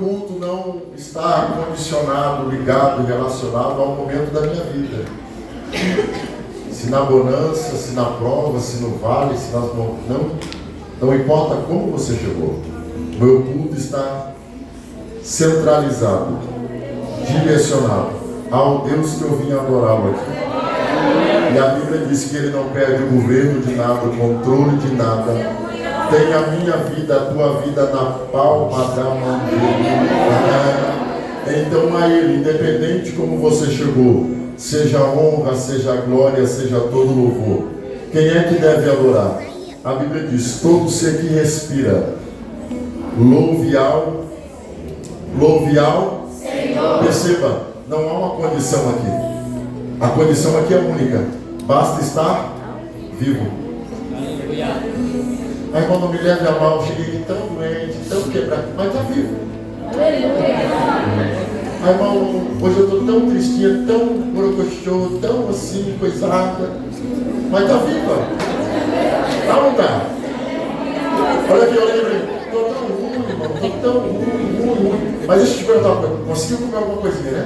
culto não está condicionado, ligado, relacionado ao momento da minha vida. Se na bonança, se na prova, se no vale, se nas montanhas, não importa como você chegou. O meu culto está centralizado, direcionado ao Deus que eu vim adorá-lo aqui. E a Bíblia diz que Ele não perde o governo de nada, o controle de nada. Tem a minha vida, a tua vida na palma da mão dele. Então a Ele, independente como você chegou, seja a honra, seja a glória, seja todo louvor. Quem é que deve adorar? A Bíblia diz, todo ser que respira, louve ao Senhor. Perceba, não há uma condição aqui. A condição aqui é única. Basta estar vivo. Mas quando me leve a mal, eu cheguei tão doente, tão quebrado, mas está vivo. Ai, irmão, hoje eu estou tão tristinha, tão borocochô, tão assim, coisada, mas está viva. Está ou não está? Olha aqui, olha aqui, estou tão ruim, irmão, estou tão ruim. Mas deixa eu te perguntar uma coisa, conseguiu comer alguma coisinha, né?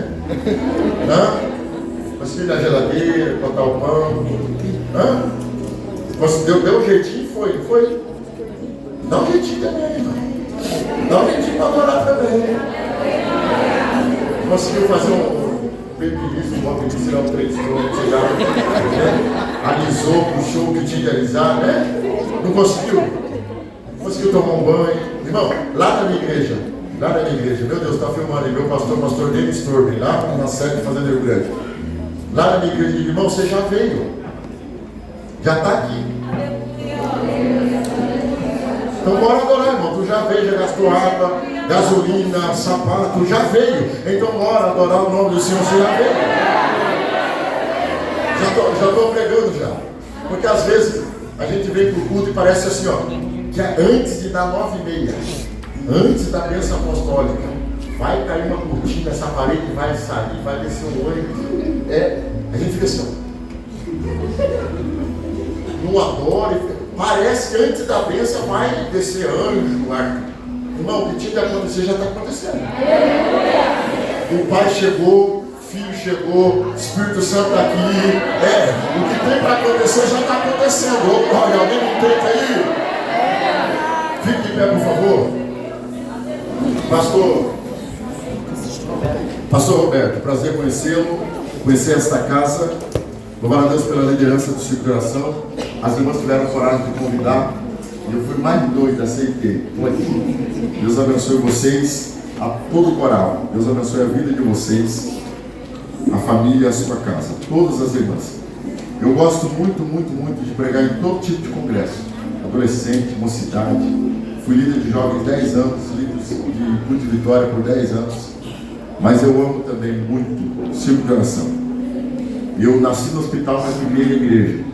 Hã? Conseguiu ir na geladeira, botar o pão? Hã? Deu um jeitinho, foi? Dá um jeitinho também, irmão. Dá um jeitinho para adorar também. Conseguiu fazer um pepinizo, um pepinizo, tirar um trem de cigarro, né? Alisou, puxou o que tinha que alisar, né? Não conseguiu? Conseguiu tomar um banho. Irmão, lá na minha igreja, meu Deus, está filmando aí, meu pastor Denis Torben, lá na sede de Fazendeiro Grande. Lá na minha igreja, irmão, você já veio. Já está aqui. Então bora adorar, irmão. Tu já veio, já gastou água, gasolina, sapato, já veio. Então bora adorar o nome do Senhor, você já veio. Já estou pregando já. Porque às vezes a gente vem para o culto e parece assim, ó, que antes de dar 9h30, antes da bênção apostólica, vai cair uma cortina, essa parede vai sair, vai descer um ônibus. A gente fica assim, ó. Não adora, parece que antes da bênção vai descer anjo, irmão, o que tinha que acontecer já está acontecendo. O Pai chegou, o Filho chegou, o Espírito Santo está aqui. O que tem para acontecer já está acontecendo. Olha, alguém me entende aí? Fique de pé, por favor. Pastor Roberto, prazer conhecê-lo, conhecer esta casa. Louvar a Deus pela liderança do Círculo de Oração. As irmãs tiveram coragem de convidar e eu fui mais doido, aceitei. Estou aqui. Deus abençoe vocês, a todo o coral. Deus abençoe a vida de vocês, a família e a sua casa. Todas as irmãs. Eu gosto muito, muito, muito de pregar em todo tipo de congresso. Adolescente, mocidade. Fui líder de jovens 10 anos, líder de Culto de Vitória por 10 anos. Mas eu amo também muito o Círculo de Oração. Eu nasci no hospital, mas vivia na igreja.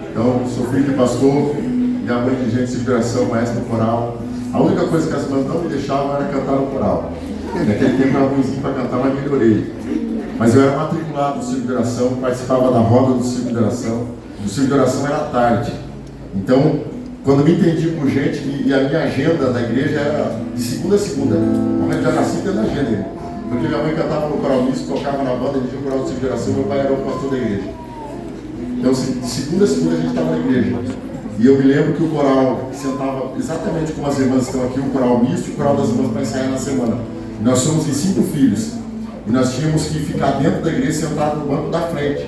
Então, sou filho de pastor, minha mãe de gente de inspiração, maestra coral. A única coisa que as irmãs não me deixavam era cantar no coral. Naquele tempo era ruimzinho para cantar, mas melhorei. Mas eu era matriculado no Círculo de Oração, participava da roda do Círculo de Oração. O Círculo de Oração era à tarde. Então, quando me entendi por gente, e a minha agenda na igreja era de segunda a segunda. Como eu já nasci tendo agenda. Porque minha mãe cantava no coral misto, tocava na banda, dirigia o coral de Geração, meu pai era o pastor da igreja. Então, de segunda a segunda a gente estava na igreja. E eu me lembro que o coral sentava exatamente como as irmãs estão aqui, o coral misto e o coral das irmãs para ensaiar na semana. E nós somos em 5 filhos. E nós tínhamos que ficar dentro da igreja sentado no banco da frente.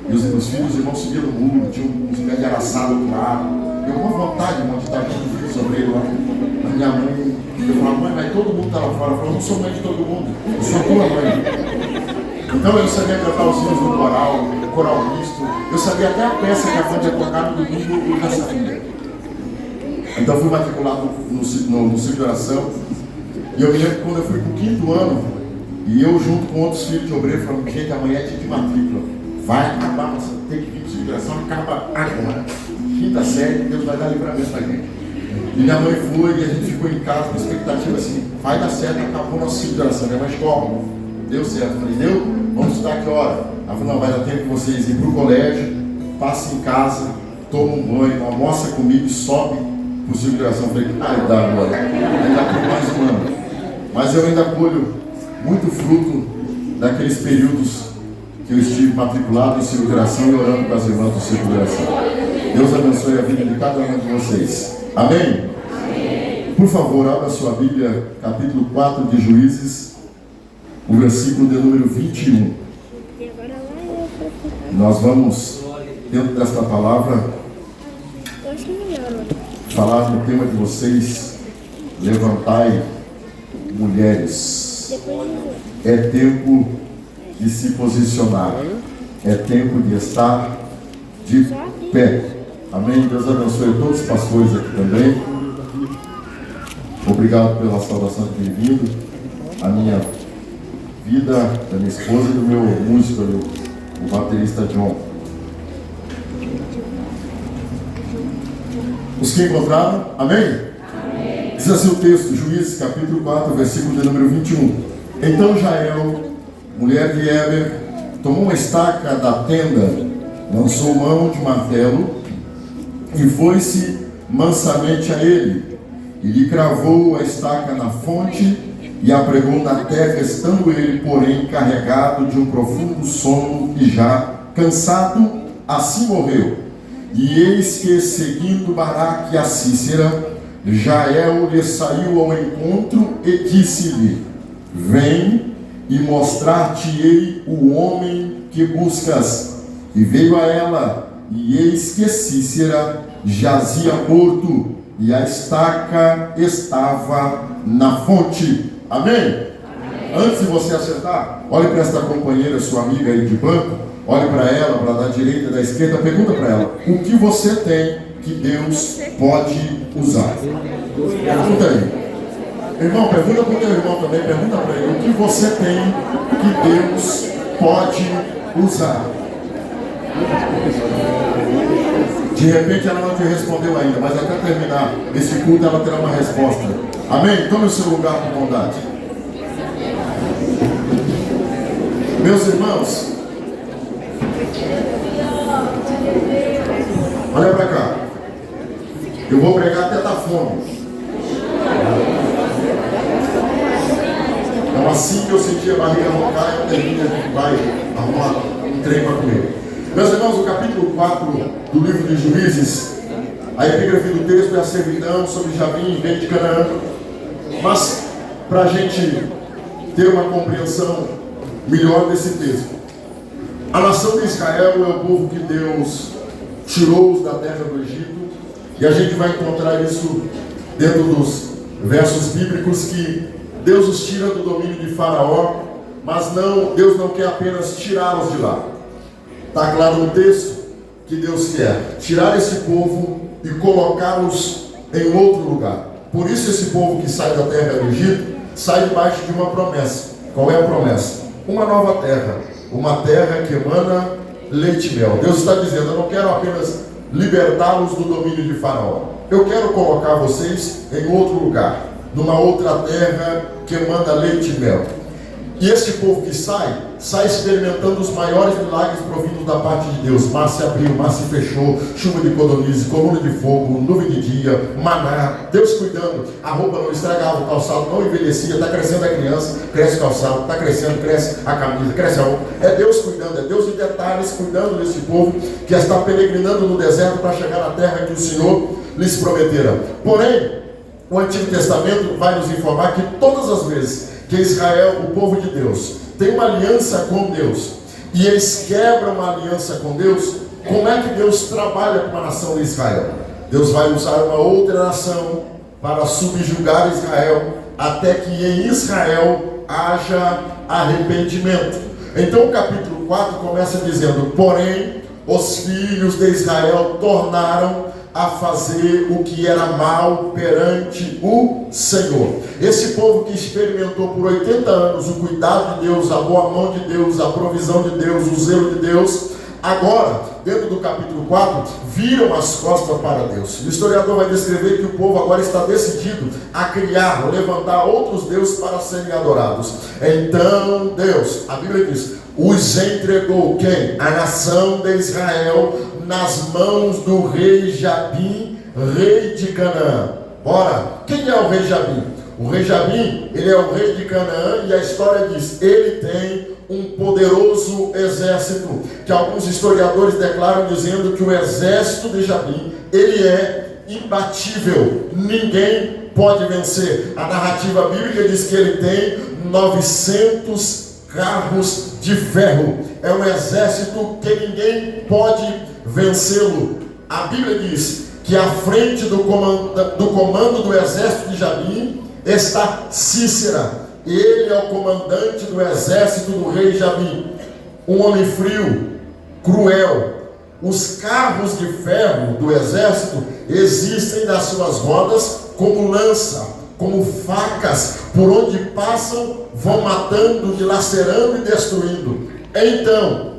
E os filhos, os irmãos subiam no muro, tinham uns pés de araçado do lado. Eu com vontade, irmão, de estar aqui com o filho sobreiro lá. A minha mãe, eu falava, mãe, mas todo mundo está lá fora. Eu falava, não sou mãe de todo mundo, eu sou a tua mãe. Então eu sabia cantar os hinos no coral, coral misto. Eu sabia até a peça que a banda ia tocar no domingo, eu já sabia. Então fui matriculado no Círculo de Oração. E eu me lembro que quando eu fui para o 5º ano, e eu junto com outros filhos de obreiro, falando, gente, amanhã é dia de matrícula. Vai acabar, você tem que vir para o Círculo de Oração, acaba agora. 5ª série, Deus vai dar livramento para a gente. E minha mãe foi e a gente ficou em casa com expectativa assim, vai dar certo, acabou o nosso Círculo de Oração. Minha mãe como? Deu certo. Eu falei, deu? Vamos estudar que hora? Ela falou, não, vai dar tempo de vocês ir para o colégio, passe em casa, toma um banho, almoça comigo e sobe para o Círculo de Oração. Eu falei, dá agora. Aí dá por mais um ano. mas eu ainda colho muito fruto daqueles períodos que eu estive matriculado em Círculo de Oração e orando com as irmãs do Círculo de Oração. Deus abençoe a vida de cada um de vocês. Amém? Amém. Por favor, abra sua Bíblia, capítulo 4 de Juízes, o versículo de número 21. Nós vamos, dentro desta palavra, falar no tema de vocês: levantai mulheres. É tempo de se posicionar, é tempo de estar de pé. Amém? Deus abençoe todos os pastores aqui também. Obrigado pela saudação de bem-vindo. A minha vida, da minha esposa e do meu músico, o baterista John. Os que encontraram? Amém? Amém. Diz assim o texto, Juízes capítulo 4, versículo de número 21. Então Jael, mulher de Heber, tomou uma estaca da tenda, lançou mão de martelo e foi-se mansamente a ele, e lhe cravou a estaca na fonte e a pregou na terra, estando ele, porém, carregado de um profundo sono e já cansado, assim morreu. E eis que, seguindo Baraque a Cícera, Jael lhe saiu ao encontro e disse-lhe: vem e mostrar-te-ei o homem que buscas. E veio a ela, e eis que Cícera jazia morto, e a estaca estava na fonte. Amém? Amém. Antes de você acertar, olhe para esta companheira, sua amiga aí de banco, olhe para ela, para da direita e da esquerda, pergunta para ela: o que você tem que Deus pode usar? Pergunta aí. Irmão, pergunta para o teu irmão também, pergunta para ele: o que você tem que Deus pode usar? De repente ela não te respondeu ainda, mas até terminar esse culto ela terá uma resposta. Amém? Tome o seu lugar com bondade. Meus irmãos, olha para cá. Eu vou pregar até dar fome. Então assim que eu sentir a barriga roncar, eu termino, a gente vai arrumar um trem para comer. Meus irmãos, o capítulo 4 do livro de Juízes, a epígrafe do texto é a servidão sobre Jabim, rei de Canaã. Mas, para a gente ter uma compreensão melhor desse texto, a nação de Israel é o povo que Deus tirou-os da terra do Egito, e a gente vai encontrar isso dentro dos versos bíblicos, que Deus os tira do domínio de Faraó, mas Deus não quer apenas tirá-los de lá. Está claro no texto que Deus quer tirar esse povo e colocá-los em outro lugar. Por isso esse povo que sai da terra do Egito sai debaixo de uma promessa. Qual é a promessa? Uma nova terra, uma terra que emana leite e mel. Deus está dizendo: eu não quero apenas libertá-los do domínio de Faraó, eu quero colocar vocês em outro lugar, numa outra terra que emana leite e mel. E esse povo que sai experimentando os maiores milagres provindos da parte de Deus. Mar se abriu, mar se fechou, chuva de codorniz, coluna de fogo, nuvem de dia, maná, Deus cuidando, a roupa não estragava, o calçado não envelhecia, está crescendo a criança, cresce o calçado, está crescendo, cresce a camisa, cresce a roupa. É Deus cuidando, é Deus de detalhes cuidando desse povo que está peregrinando no deserto para chegar na terra que o Senhor lhes prometera. Porém, o Antigo Testamento vai nos informar que todas as vezes que Israel, o povo de Deus, tem uma aliança com Deus, e eles quebram uma aliança com Deus, como é que Deus trabalha com a nação de Israel? Deus vai usar uma outra nação para subjugar Israel, até que em Israel haja arrependimento. Então o capítulo 4 começa dizendo: porém, os filhos de Israel tornaram a fazer o que era mal perante o Senhor. Esse povo que experimentou por 80 anos o cuidado de Deus, a boa mão de Deus, a provisão de Deus, o zelo de Deus, agora, dentro do capítulo 4, viram as costas para Deus. O historiador vai descrever que o povo agora está decidido a criar, levantar outros deuses para serem adorados. Então Deus, a Bíblia diz, os entregou quem? A nação de Israel nas mãos do rei Jabim, rei de Canaã. Ora, quem é o rei Jabim? O rei Jabim, ele é o rei de Canaã, e a história diz, ele tem um poderoso exército, que alguns historiadores declaram dizendo que o exército de Jabim, ele é imbatível, ninguém pode vencer. A narrativa bíblica diz que ele tem 900 carros de ferro, é um exército que ninguém pode vencê-lo. A Bíblia diz que à frente do comando do exército de Jabim está Sísera. Ele é o comandante do exército do rei Jabim, um homem frio, cruel. Os carros de ferro do exército existem nas suas rodas como lança, como facas, por onde passam, vão matando, dilacerando e destruindo. Então,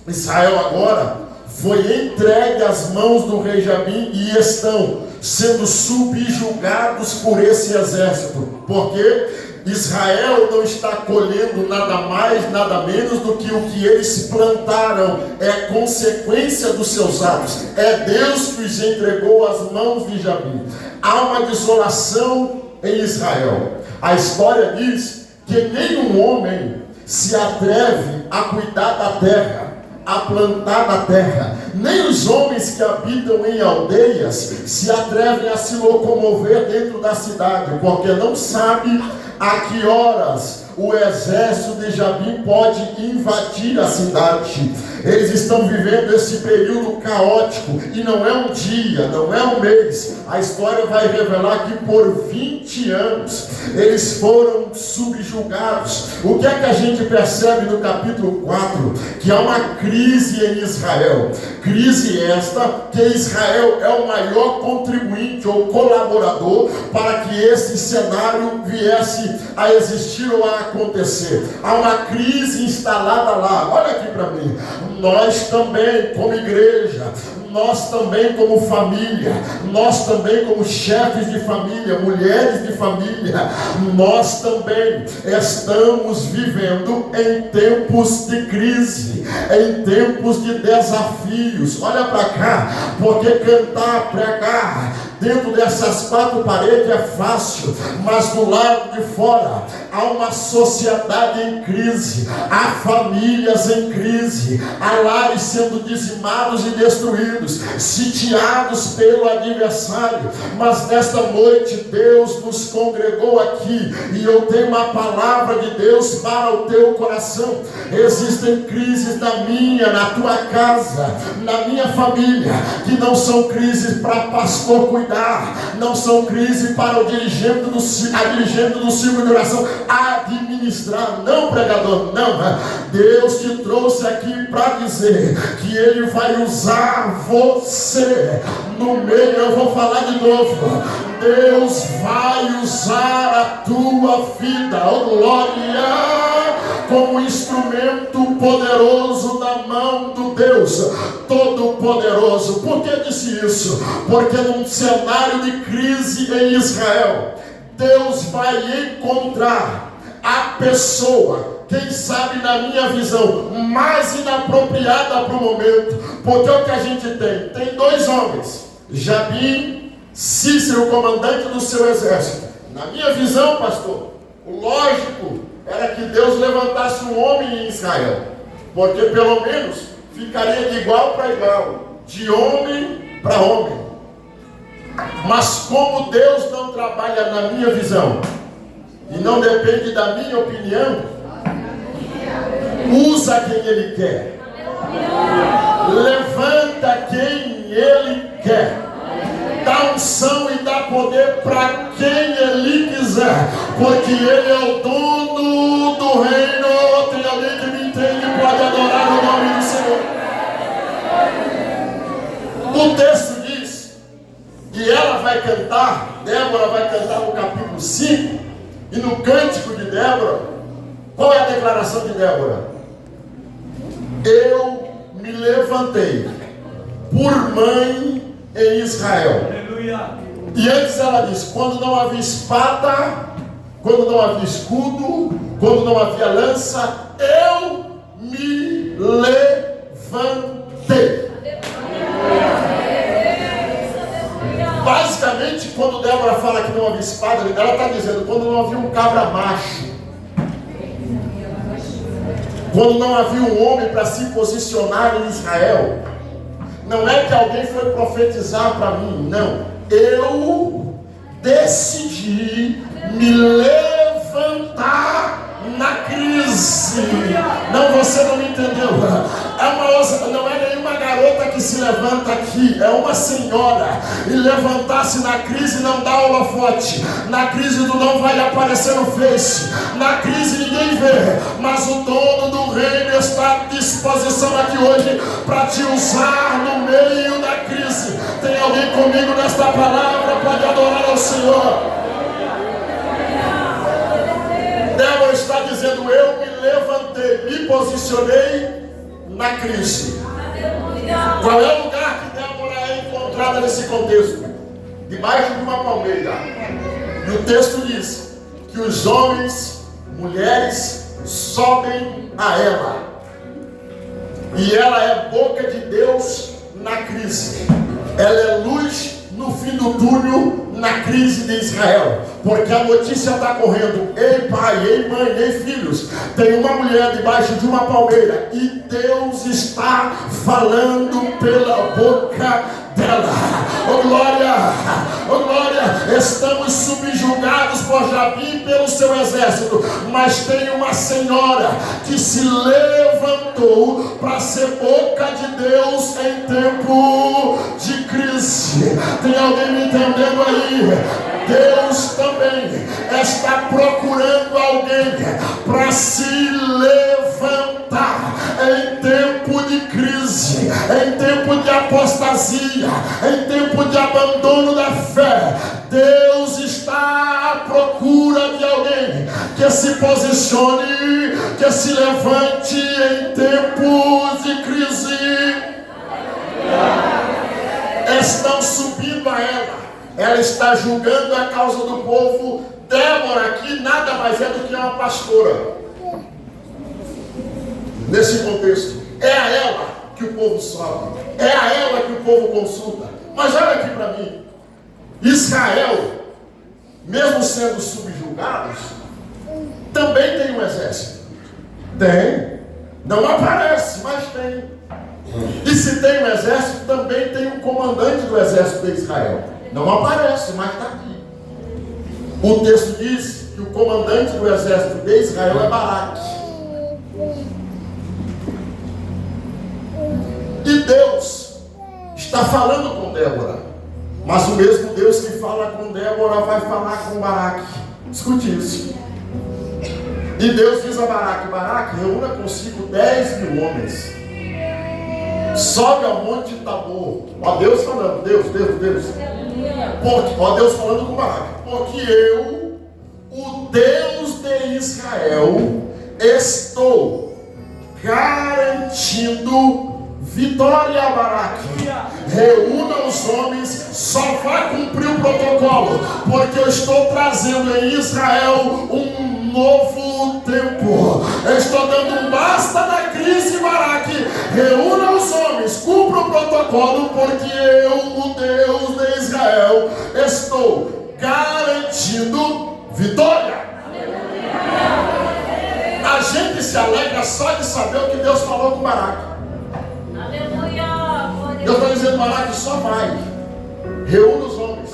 Israel agora foi entregue às mãos do rei Jabim e estão sendo subjugados por esse exército. Porque Israel não está colhendo nada mais, nada menos do que o que eles plantaram. É consequência dos seus atos. É Deus que os entregou às mãos de Jabim. Há uma desolação em Israel. A história diz que nenhum homem se atreve a cuidar da terra, a plantar na terra. Nem os homens que habitam em aldeias se atrevem a se locomover dentro da cidade, porque não sabe a que horas o exército de Jabim pode invadir a cidade. Eles estão vivendo esse período caótico, e não é um dia, não é um mês. A história vai revelar que por 20 anos eles foram subjugados. O que é que a gente percebe no capítulo 4? Que há uma crise em Israel. Crise esta que Israel é o maior contribuinte ou colaborador para que esse cenário viesse a existir ou a acontecer. Há uma crise instalada lá. Olha aqui para mim. Nós também, como igreja, nós também como família, nós também como chefes de família, mulheres de família, nós também estamos vivendo em tempos de crise, em tempos de desafios. Olha para cá, porque cantar, pregar dentro dessas quatro paredes é fácil, mas do lado de fora há uma sociedade em crise, há famílias em crise, há lares sendo dizimados e destruídos, sitiados pelo adversário. Mas nesta noite Deus nos congregou aqui, e eu tenho uma palavra de Deus para o teu coração. Existem crises na minha, na tua casa, na minha família, que não são crises para pastor cuidar, não são crises para o dirigente do círculo de oração administrar. Não, pregador, não. Deus te trouxe aqui para dizer que Ele vai usar você no meio. Eu vou falar de novo. Deus vai usar a tua vida, oh glória, como instrumento poderoso na mão do Deus Todo-Poderoso. Por que disse isso? Porque num cenário de crise em Israel, Deus vai encontrar a pessoa, quem sabe na minha visão, mais inapropriada para o momento. Porque o que a gente tem? Tem dois homens, Jabim, Sísera, o comandante do seu exército. Na minha visão, pastor, o lógico era que Deus levantasse um homem em Israel, porque pelo menos ficaria de igual para igual, de homem para homem. Mas como Deus não trabalha na minha visão, e não depende da minha opinião, usa quem Ele quer, levanta quem Ele quer, dá unção e dá poder para quem Ele quiser, porque Ele é o dono do reino. Tem alguém que me entende e pode adorar o nome do Senhor. O texto diz, e ela vai cantar, Débora vai cantar no capítulo 5, e no cântico de Débora, qual é a declaração de Débora? Eu me levantei por mãe em Israel. Aleluia. E antes ela diz, quando não havia espada, quando não havia escudo, quando não havia lança, eu me levantei. Basicamente, quando Débora fala que não havia espada, ela está dizendo quando não havia um cabra macho, quando não havia um homem para se posicionar em Israel. Não é que alguém foi profetizar para mim, não. Eu decidi me levantar na crise. Não, você não me entendeu. Não é nenhuma garota que se levanta aqui, é uma senhora. E levantar-se na crise não dá holofote. Na crise tu não vai aparecer no Face. Na crise ninguém vê. Mas o dono do reino está à disposição aqui hoje para te usar no meio da crise. Tem alguém comigo nesta palavra? Pode adorar ao Senhor. Débora está dizendo, eu me levantei, me posicionei na crise. Qual é o lugar que Débora é encontrada nesse contexto? Debaixo de uma palmeira. E o texto diz que os homens, mulheres, sobem a ela. E ela é boca de Deus na crise. Ela é luz no fim do túnel na crise de Israel, porque a notícia está correndo, ei pai, ei mãe, ei filhos, tem uma mulher debaixo de uma palmeira e Deus está falando pela boca dela. Oh glória, oh glória, estamos subjugados por Jabim pelo seu exército, mas tem uma senhora que se levantou para ser boca de Deus em tempo de crise. Tem alguém me entendendo aí? Deus também está procurando alguém para se levantar em tempo de crise, em tempo de apostasia, em tempo de abandono da fé. Deus está à procura de alguém que se posicione, que se levante em tempos de crise. Estão subindo a ela está julgando a causa do povo. Débora aqui nada mais é do que uma pastora. Nesse contexto, é a ela que o povo sobe, é a ela que o povo consulta. Mas olha aqui para mim, Israel, mesmo sendo subjugados, também tem um exército. Tem, não aparece, mas tem. E se tem um exército, também tem um comandante do exército de Israel. Não aparece, mas está aqui. O texto diz que o comandante do exército de Israel é Baraque. E Deus está falando com Débora. Mas o mesmo Deus que fala com Débora vai falar com Baraque. Escute isso. E Deus diz a Baraque, Baraque, reúna consigo 10.000 homens. Sobe ao monte Tabor. Ó Deus falando, Deus. Ó Deus falando com Baraque. Porque eu, o Deus de Israel, estou garantindo vitória a Baraque. Reúna os homens, só vai cumprir o protocolo, porque eu estou trazendo em Israel um novo tempo. Eu estou dando um basta na crise, Baraque. Reúna os homens, cumpra o protocolo, porque eu, o Deus de Israel, estou garantindo vitória. A gente se alegra só de saber o que Deus falou com Baraque. Deus está dizendo, Baraque, só vai. Reúna os homens,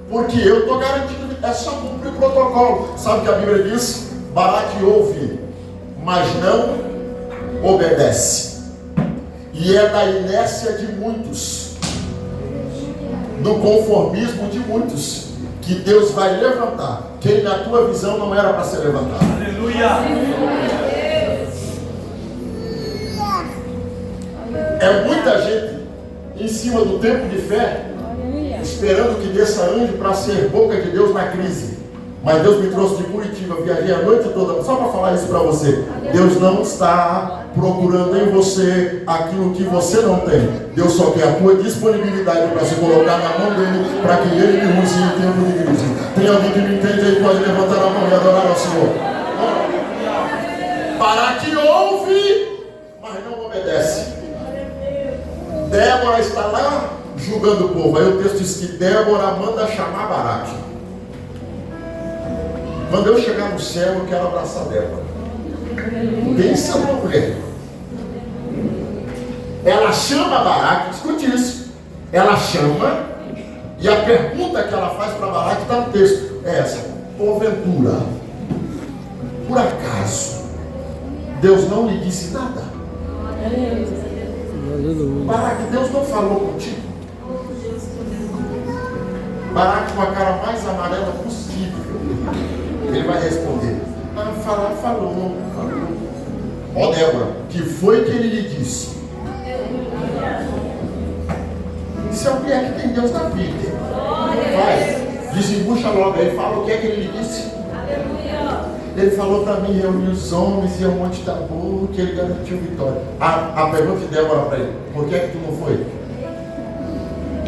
porque eu estou garantindo. É só cumprir o protocolo. Sabe o que a Bíblia diz? Baraque ouve, mas não obedece. E é da inércia de muitos, do conformismo de muitos, que Deus vai levantar quem na tua visão não era para ser levantado. Aleluia! É muita gente em cima do tempo de fé, esperando que desça anjo para ser boca de Deus na crise. Mas Deus me trouxe de Curitiba, viajei a noite toda só para falar isso para você. Deus não está procurando em você aquilo que você não tem. Deus só quer a tua disponibilidade para se colocar na mão dele, para que ele me use em tempo de crise. Tem alguém que me entende aí? Pode levantar a mão e adorar ao Senhor. Baraque ouve, mas não obedece. Débora está lá julgando o povo. Aí o texto diz que Débora manda chamar Baraque. Quando eu chegar no céu, eu quero abraçar Débora. Pensa numa mulher. Ela chama Baraque, escute isso. Ela chama, e a pergunta que ela faz para Baraque está no texto. É essa: porventura, por acaso, Deus não lhe disse nada? Baraque, Deus não falou contigo? Baraque, com a cara mais amarela possível, ele vai responder: falou. Ó Débora, que foi que ele lhe disse? Isso é o que é que tem Deus na vida. Vai, desembucha logo aí, fala o que é que ele lhe disse. Ele falou para mim reunir os homens e ao Monte Tabor, que ele garantiu vitória. A pergunta de Débora para ele: por que é que tu não foi?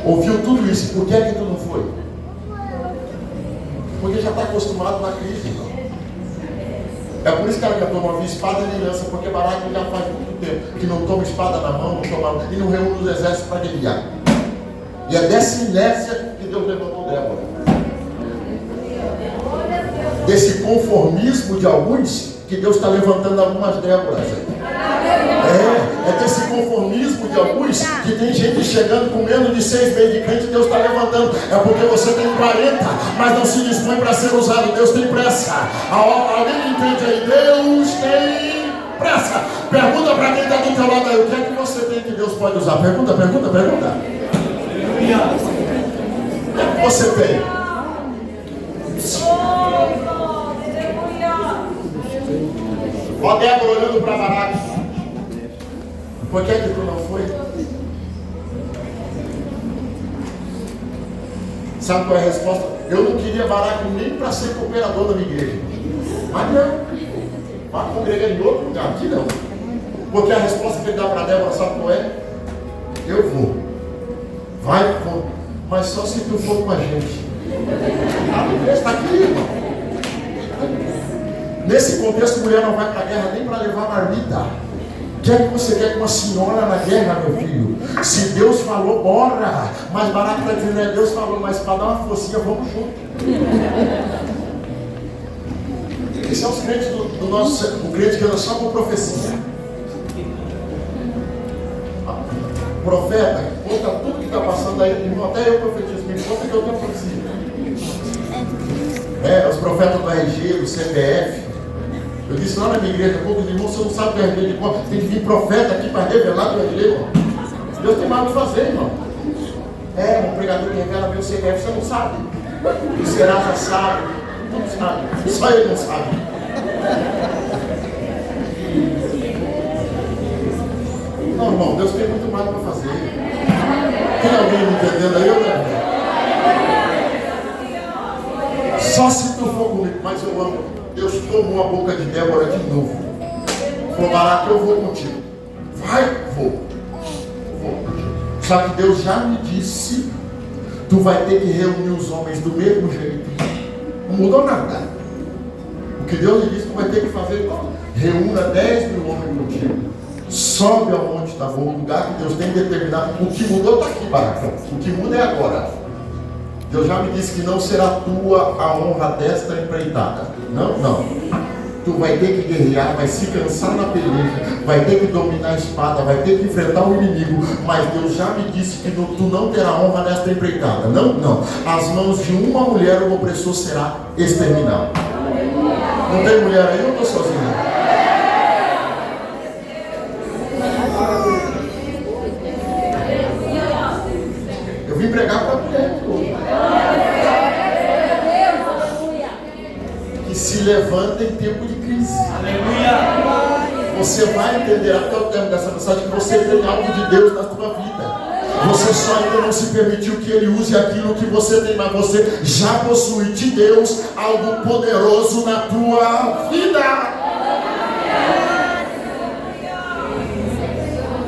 Ouviu tudo isso, por que é que tu não foi? Porque já está acostumado na crise, irmão. É por isso que ela cantou: não havia espada nem lança, porque Baraque já faz muito tempo que não toma espada na mão, não toma, e não reúne os exércitos para guerrear. E é dessa inércia que Deus levantou Débora. Desse conformismo de alguns que Deus está levantando algumas Déboras. É desse conformismo de alguns que tem gente chegando com menos de 6 meses de crente. Deus está levantando. É porque você tem 40, mas não se dispõe para ser usado. Deus tem pressa. Alguém entende aí? Deus tem pressa. Pergunta para quem está do teu lado aí: o que é que você tem que Deus pode usar? Pergunta. O que é que você tem? Ó Débora olhando para Baraque: por que é que tu não foi? Sabe qual é a resposta? Eu não queria Baraque nem para ser cooperador da minha igreja. Mas não, vai congregar em outro lugar, aqui não. Porque a resposta que ele dá para Débora, sabe qual é? Eu vou. Vai, vou. Mas só se tu for com a gente. A igreja está aqui, irmão. Nesse contexto, mulher não vai para a guerra nem para levar marmita. O que é que você quer com uma senhora na guerra, meu filho? Se Deus falou, bora. Mas Baraque está dizendo: Deus falou, mas para dar uma forcinha, vamos junto. Esses são os crentes do nosso, o crente que anda só com profecia. Profeta, conta tudo que está passando aí, irmão. Até eu profetizo, me conta que eu tenho profecia. Os profetas do RG, do CPF. Eu disse lá na minha igreja: poucos irmãos, você não sabe do RG de cor, tem que vir profeta aqui para revelar do RG, irmão. Deus tem mais o que fazer, irmão. Um pregador que revela meu CPF, você não sabe. O Serasa sabe, não sabe, só ele não sabe. Não, irmão, Deus tem muito mais para fazer. Tem alguém me entendendo aí ou não? Só se tu for comigo, mas eu amo. Deus tomou a boca de Débora de novo. Falou: Baraque, eu vou contigo. Vai, vou contigo. Só que Deus já me disse: tu vai ter que reunir os homens do mesmo jeito. Não mudou nada. O que Deus lhe disse, tu vai ter que fazer: reúna 10 mil homens contigo. Sobe ao Monte Tabor, o lugar que Deus tem determinado. O que mudou está aqui, Baraque. O que muda é agora. Deus já me disse que não será tua a honra desta empreitada. Não. Tu vai ter que guerrear, vai se cansar na peleja, vai ter que dominar a espada, vai ter que enfrentar o inimigo. Mas Deus já me disse que tu não terá honra nesta empreitada. Não. As mãos de uma mulher o opressor será exterminado. Não tem mulher aí? Eu estou sozinho. Eu vim pregar para a mulher hoje. Que se levanta em tempo de crise. Aleluia. Você vai entender até o termo dessa mensagem que você tem algo de Deus na sua vida. Você só ainda não se permitiu que Ele use aquilo que você tem, mas você já possui de Deus algo poderoso na tua vida.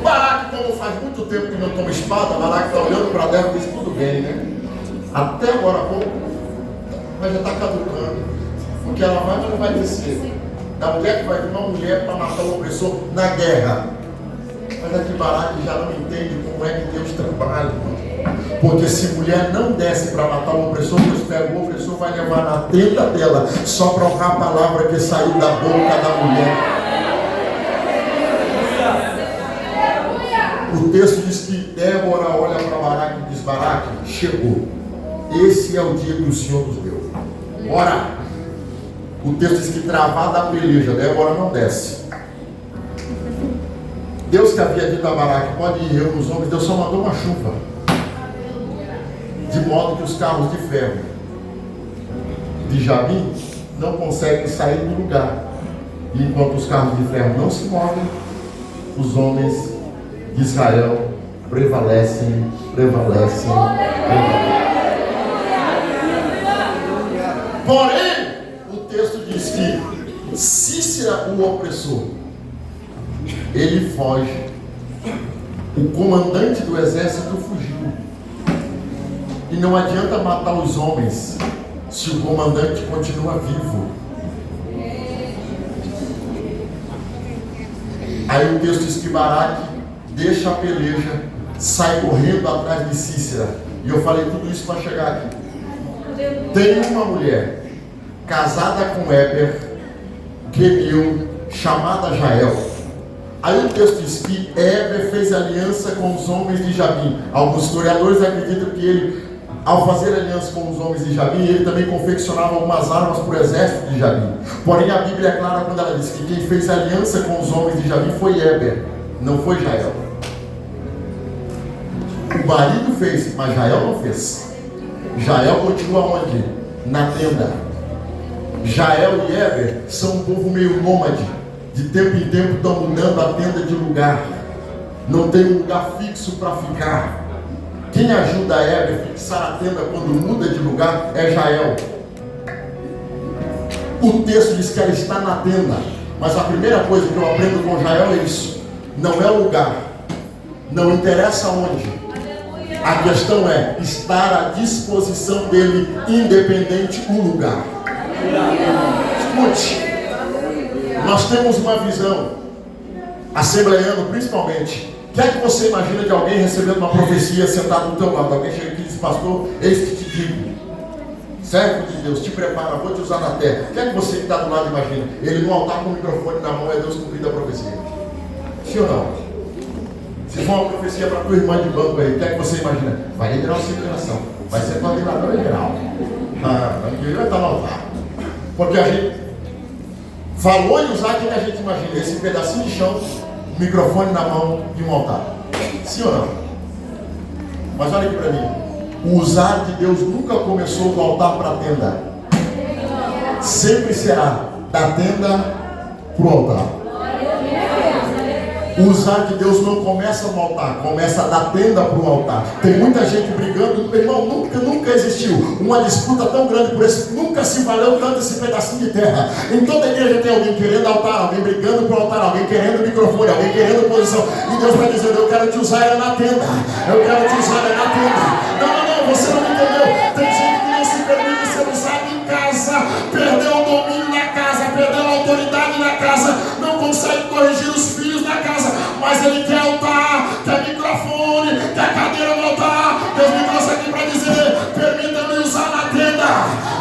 Baraque, como faz muito tempo que não toma espada, Baraque está olhando para Débora e diz: tudo bem, né? Até agora há pouco, mas já está caducando. Porque ela vai, mas não vai descer. Da mulher que vai vir uma mulher para matar o opressor na guerra. Mas aqui Baraque já não entende como é que Deus trabalha. Porque se mulher não desce para matar o opressor, Deus pega o opressor, vai levar na tenda dela, só para honrar a palavra que saiu da boca da mulher. O texto diz que Débora olha para Baraque e diz: Baraque, chegou. Esse é o dia que o Senhor nos deu. Bora! O texto diz que travada a peleja, Débora não desce. Deus que havia dito a Baraque: pode ir eu nos homens, Deus só mandou uma chuva, de modo que os carros de ferro de Jabim não conseguem sair do lugar. E enquanto os carros de ferro não se movem, os homens de Israel prevalecem. Porém, o texto diz que Sísera, o opressor, ele foge. O comandante do exército fugiu. E não adianta matar os homens se o comandante continua vivo. Aí o texto diz que Baraque deixa a peleja, sai correndo atrás de Sísera. E eu falei tudo isso para chegar aqui. Tem uma mulher casada com Éber, Quemil, chamada Jael. Aí o texto diz que Éber fez aliança com os homens de Jabim. Alguns historiadores acreditam que ele, ao fazer aliança com os homens de Jabim, ele também confeccionava algumas armas para o exército de Jabim. Porém, a Bíblia é clara quando ela diz que quem fez aliança com os homens de Jabim foi Éber, não foi Jael. O marido fez, mas Jael não fez. Jael continua onde? Na tenda. Jael e Éber são um povo meio nômade. De tempo em tempo estão mudando a tenda de lugar. Não tem um lugar fixo para ficar. Quem ajuda a Éber a fixar a tenda quando muda de lugar é Jael. O texto diz que ela está na tenda. Mas a primeira coisa que eu aprendo com Jael é isso: não é o lugar, não interessa onde. A questão é estar à disposição dele, independente do lugar. Escute, nós temos uma visão, assembleiano principalmente. O que é que você imagina de alguém recebendo uma profecia sentado do teu lado? Alguém chega aqui e diz: pastor, eis que te digo, servo de Deus, te prepara, vou te usar na terra. O que é que você que está do lado imagina? Ele no altar com o microfone na mão, é Deus cumprindo a profecia. Sim ou não? Se for uma profecia para tua irmã de banco aí, o que é que você imagina? Vai liderar uma circulação, vai ser coordenador geral. Ele vai estar no altar. Porque a gente falou em usar, o que a gente imagina? Esse pedacinho de chão, microfone na mão de um altar. Sim ou não? Mas olha aqui para mim. O usar de Deus nunca começou do altar para a tenda. Sempre será da tenda para o altar. O usar de Deus não começa no altar, começa da tenda para o altar. Tem muita gente brigando, meu irmão, nunca existiu uma disputa tão grande por esse, nunca se valeu tanto esse pedacinho de terra. Em toda igreja tem alguém querendo altar, alguém brigando para o altar, alguém querendo microfone, alguém querendo posição. E Deus está dizendo: eu quero te usar na tenda, eu quero te usar na tenda. Não, você não entendeu. Tem gente que não se permite ser usado em casa, perdeu o domínio na casa, perdeu a autoridade na casa, não consegue corrigir os filhos na casa, mas ele quer altar, quer microfone, quer cadeira no altar. Deus me trouxe aqui para dizer: permita-me usar na tenda,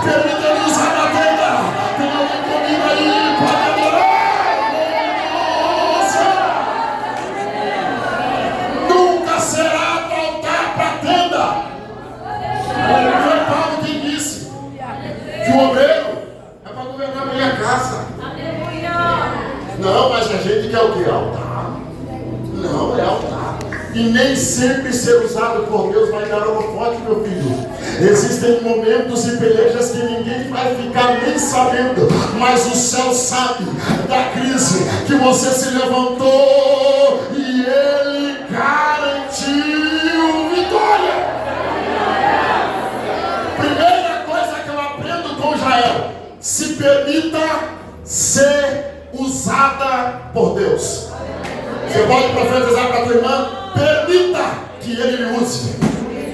permita-me usar na tenda. Tem alguém comigo aí? Pode adorar. Nunca será do altar para a tenda. Foi Paulo quem disse que o obreiro é para governar a minha casa. Não, mas a gente quer o que? Altar. Não, é altar. E nem sempre ser usado por Deus vai dar holofote, meu filho. Existem momentos e pelejas que ninguém vai ficar nem sabendo, mas o céu sabe da crise que você se levantou e ele garantiu vitória. Primeira coisa que eu aprendo com Jael: se permita ser usada por Deus. Você pode profetizar para a tua irmã: permita que ele lhe use.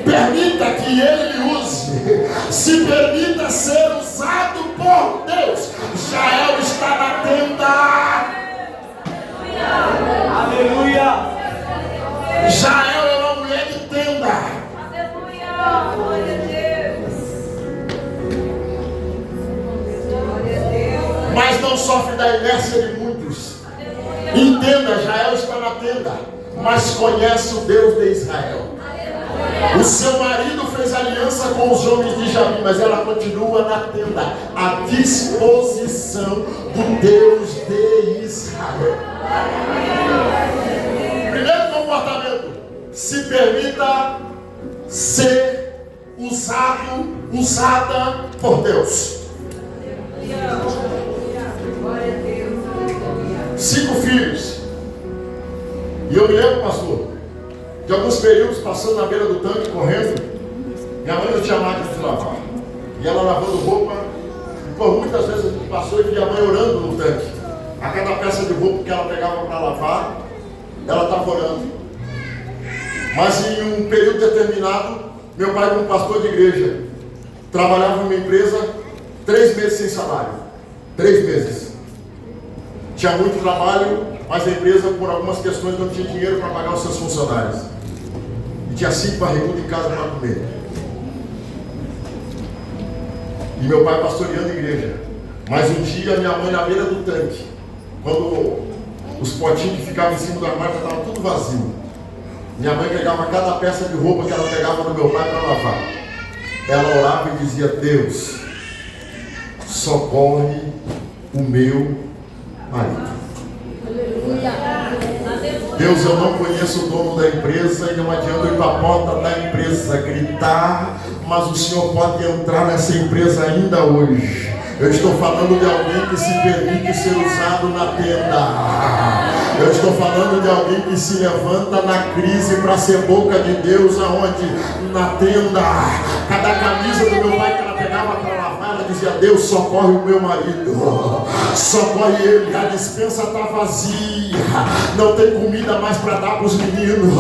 Permita que ele lhe use. Se permita ser usado por Deus. Jael está na tenda. Aleluia. Jael é uma mulher de tenda. sofre da inércia de muitos. Entenda, Israel está na tenda, mas conhece o Deus de Israel. O seu marido fez aliança com os homens de Jabim, mas ela continua na tenda, à disposição do Deus de Israel. Primeiro comportamento: se permita ser usada por Deus. 5 filhos. E eu me lembro, pastor, de alguns períodos passando na beira do tanque, correndo. Minha mãe não tinha máquina de lavar. E ela lavando roupa. E por muitas vezes a gente passou e via a mãe orando no tanque. A cada peça de roupa que ela pegava para lavar, ela estava orando. Mas em um período determinado, meu pai, como pastor de igreja, trabalhava em uma empresa 3 meses sem salário. 3 meses. Tinha muito trabalho, mas a empresa, por algumas questões, não tinha dinheiro para pagar os seus funcionários. E tinha 5 barrigudos em casa para comer. E meu pai pastoreando a igreja. Mas um dia, minha mãe na beira do tanque, quando os potinhos que ficavam em cima da marca estavam tudo vazio, minha mãe pegava cada peça de roupa que ela pegava do meu pai para lavar. Ela orava e dizia: Deus, socorre o meu marido. Deus, eu não conheço o dono da empresa e não adianta eu ir para a porta da empresa gritar, mas o Senhor pode entrar nessa empresa ainda hoje. Eu estou falando de alguém que se permite ser usado na tenda. Eu estou falando de alguém que se levanta na crise para ser boca de Deus. Aonde? Na tenda. Cada camisa do meu pai que ela pegava para lavar, ela dizia: Deus, socorre o meu marido, socorre ele. A despensa está vazia, não tem comida mais para dar para os meninos,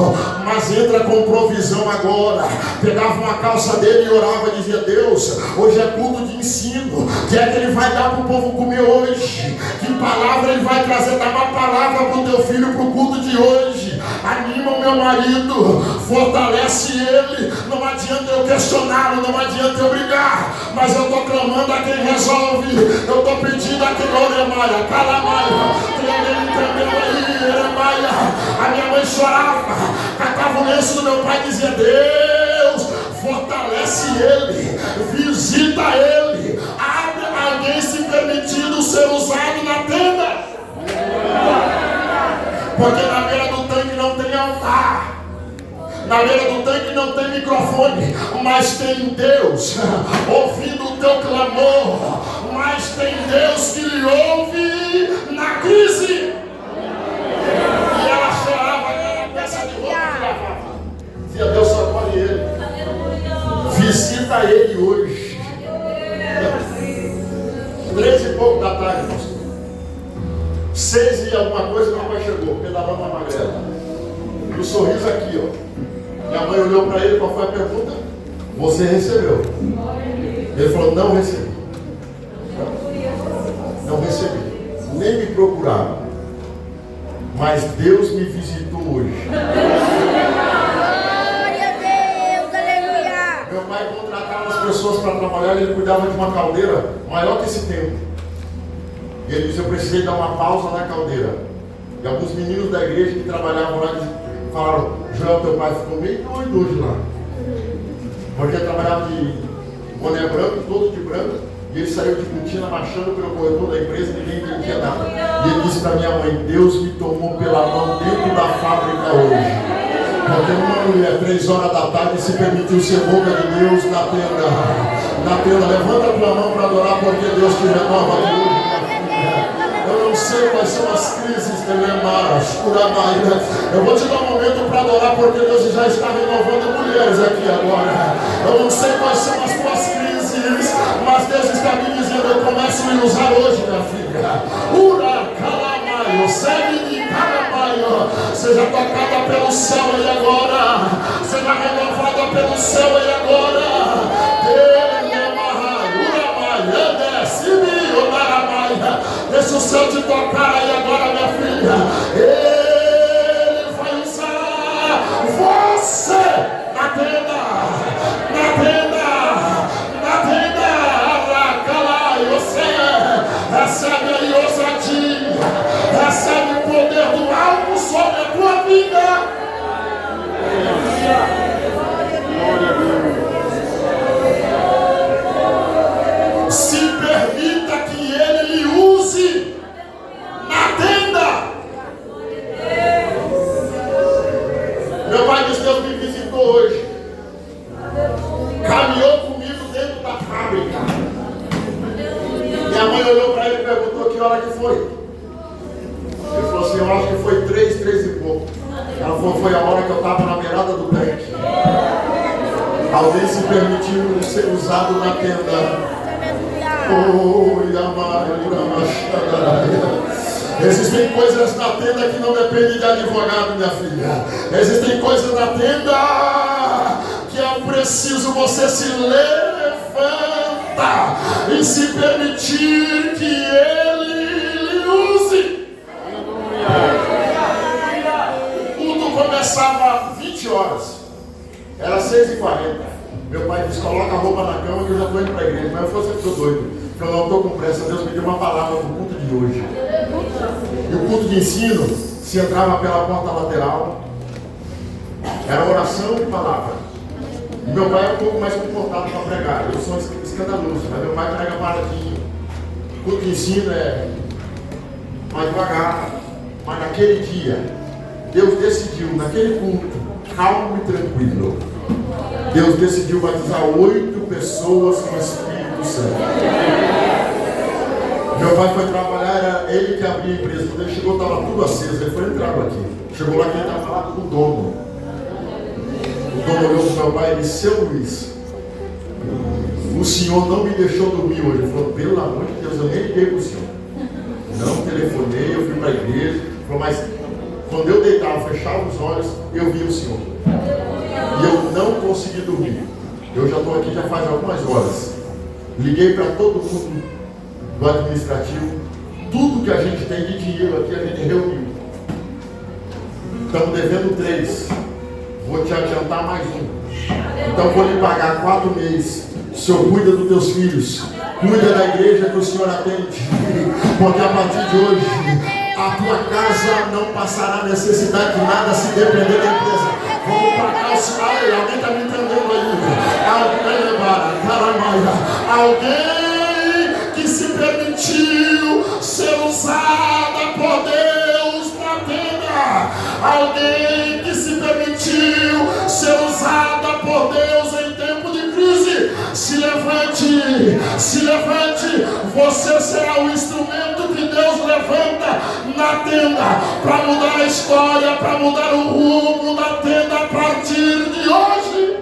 mas entra com provisão agora. Pegava uma calça dele e orava e dizia: Deus, hoje é culto de ensino, o que é que ele vai dar para o povo comer hoje? Que palavra ele vai trazer? Dá uma palavra para o teu filho para o culto de hoje. Anima o meu marido, fortalece ele. Não adianta eu questioná-lo, não adianta eu brigar, mas eu estou clamando a quem resolve. Eu estou pedindo a quem oremaia, calamaia, tremendo, a minha mãe chorava, catava o lenço do meu pai e dizia: Deus, fortalece ele, visita ele. Abre alguém se permitindo ser usado na tenda. Porque na beira do tanque não tem altar, na beira do tanque não tem microfone, mas tem Deus ouvindo o teu clamor, mas tem Deus que lhe ouve na crise. E ela chorava aquela peça de roupa que lavava. Dizia: Deus, socorre ele, visita ele hoje. 3 e pouco da tarde, pastor. 6 e alguma coisa, meu pai chegou, pedalando uma magrela. E o sorriso aqui, ó. Minha mãe olhou para ele: qual foi a pergunta? Você recebeu? Ele falou: não recebi. Não recebi. Nem me procuraram. Mas Deus me visitou hoje. Glória a Deus, aleluia. Meu pai contratava as pessoas para trabalhar, ele cuidava de uma caldeira maior que esse tempo. E ele disse: eu precisei dar uma pausa na caldeira. E alguns meninos da igreja que trabalhavam lá falaram: Joel, teu pai ficou meio doido hoje lá. Porque ele trabalhava de boné branco, todo de branco. E ele saiu de cortina marchando pelo corredor da empresa e ninguém entendia nada. E ele disse para minha mãe: Deus me tomou pela mão dentro da fábrica hoje. Porque uma mulher, 3 horas da tarde, se permitiu ser boca de Deus na tenda. Na tenda, levanta a tua mão para adorar, porque Deus te renova de hoje. Eu não sei quais são as crises que ele eu vou te dar um momento para adorar, porque Deus já está renovando mulheres aqui agora. Eu não sei quais são as tuas crises, mas Deus está me dizendo: eu começo a me usar hoje, minha filha. Ura, calamaio, segue de calamaio. Seja tocada pelo céu aí agora. Seja renovada pelo céu aí agora. Deixa o céu te tocar aí agora, minha filha. Ele vai usar você na tenda, na tenda, na tenda. Arracala, você recebe aí, ouça foi? Ele falou assim, eu acho que foi 3 e pouco. Ela falou, foi a hora que eu estava na beirada do tanque. Alguém se permitiu ser usado na tenda. Existem coisas na tenda que não dependem de advogado, minha filha. Existem coisas na tenda que é preciso você se levanta e se permitir que Ele lhe use. O culto começava 20 horas. Era 6h40. Meu pai disse, coloca a roupa na cama que eu já estou indo para a igreja. Mas eu falei, estou doido. Eu falei, não estou com pressa. Deus me deu uma palavra para o culto de hoje. E o culto de ensino se entrava pela porta lateral. Era oração e palavra. E meu pai é um pouco mais comportado para pregar. Eu sou escandaloso, mas meu pai prega paradinho. O culto de ensino é mais devagar. Mas naquele dia, Deus decidiu, naquele culto, calmo e tranquilo, Deus decidiu batizar 8 pessoas com o Espírito Santo. Meu pai foi trabalhar, era ele que abria a empresa. Quando ele chegou, estava tudo aceso. Ele foi entrar aqui. Chegou lá que ele estava falando com o dono. O dono olhou para o meu pai e disse, seu Luiz, o senhor não me deixou dormir hoje. Ele falou, pelo amor de Deus, eu nem liguei para o senhor. Não telefonei, eu fui para a igreja. Ele falou, mas quando eu deitava, fechava os olhos, eu vi o senhor. E eu não consegui dormir. Eu já estou aqui já faz algumas horas. Liguei para todo mundo do administrativo. Tudo que a gente tem de dinheiro aqui a gente reuniu. Estamos devendo 3. Vou te adiantar mais 1. Então vou lhe pagar 4 meses. O senhor cuida dos teus filhos. Cuida da igreja que o senhor atende. Porque a partir de hoje a tua casa não passará necessidade de nada se depender da empresa. Vamos para cá, alguém está me entendendo aí? Alguém que se permitiu ser usada por Deus na tenda. Alguém que se permitiu ser usada por Deus em tempo de crise. Se levante, se levante. Você será o instrumento que Deus levanta na tenda para mudar a história, para mudar o rumo da tenda a partir de hoje.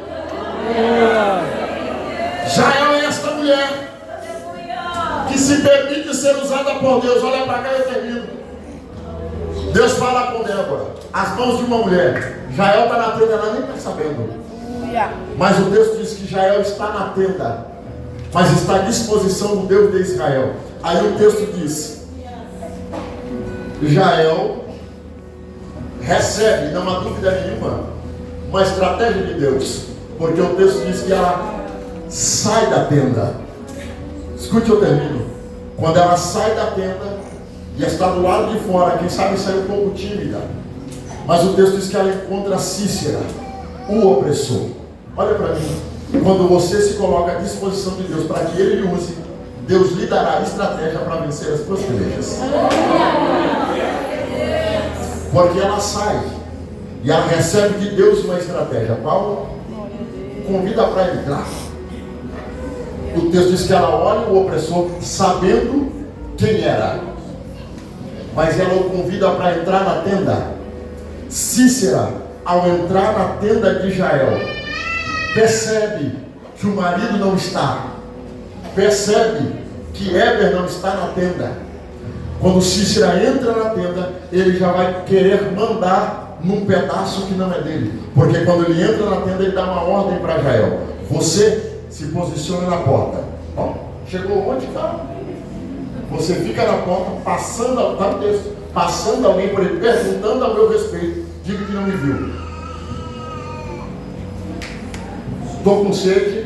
Já é esta mulher que se permite ser usada por Deus. Olha para cá e eu termino. Deus fala com Débora, as mãos de uma mulher. Jael está na tenda, ela nem está sabendo. Mas o texto diz que Jael está na tenda, mas está à disposição do Deus de Israel. Aí o texto diz, Jael recebe, não há dúvida nenhuma, uma estratégia de Deus, porque o texto diz que ela sai da tenda. Escute, eu termino. Quando ela sai da tenda e está do lado de fora, quem sabe sai um pouco tímida, mas o texto diz que ela encontra Cícera, o opressor. Olha para mim, quando você se coloca à disposição de Deus para que Ele lhe use, Deus lhe dará estratégia para vencer as suas pelejas. Porque ela sai e ela recebe de Deus uma estratégia. Paulo convida para entrar. O texto diz que ela olha o opressor sabendo quem era, mas ela o convida para entrar na tenda. Cícera, ao entrar na tenda de Jael, percebe que o marido não está, percebe que Heber não está na tenda. Quando Cícera entra na tenda, ele já vai querer mandar num pedaço que não é dele, porque quando ele entra na tenda, ele dá uma ordem para Jael: você se posiciona na porta. Ó, chegou onde está? Você fica na porta, passando, tá no texto, passando alguém por ele, perguntando ao meu respeito, diga que não me viu. Estou com sede,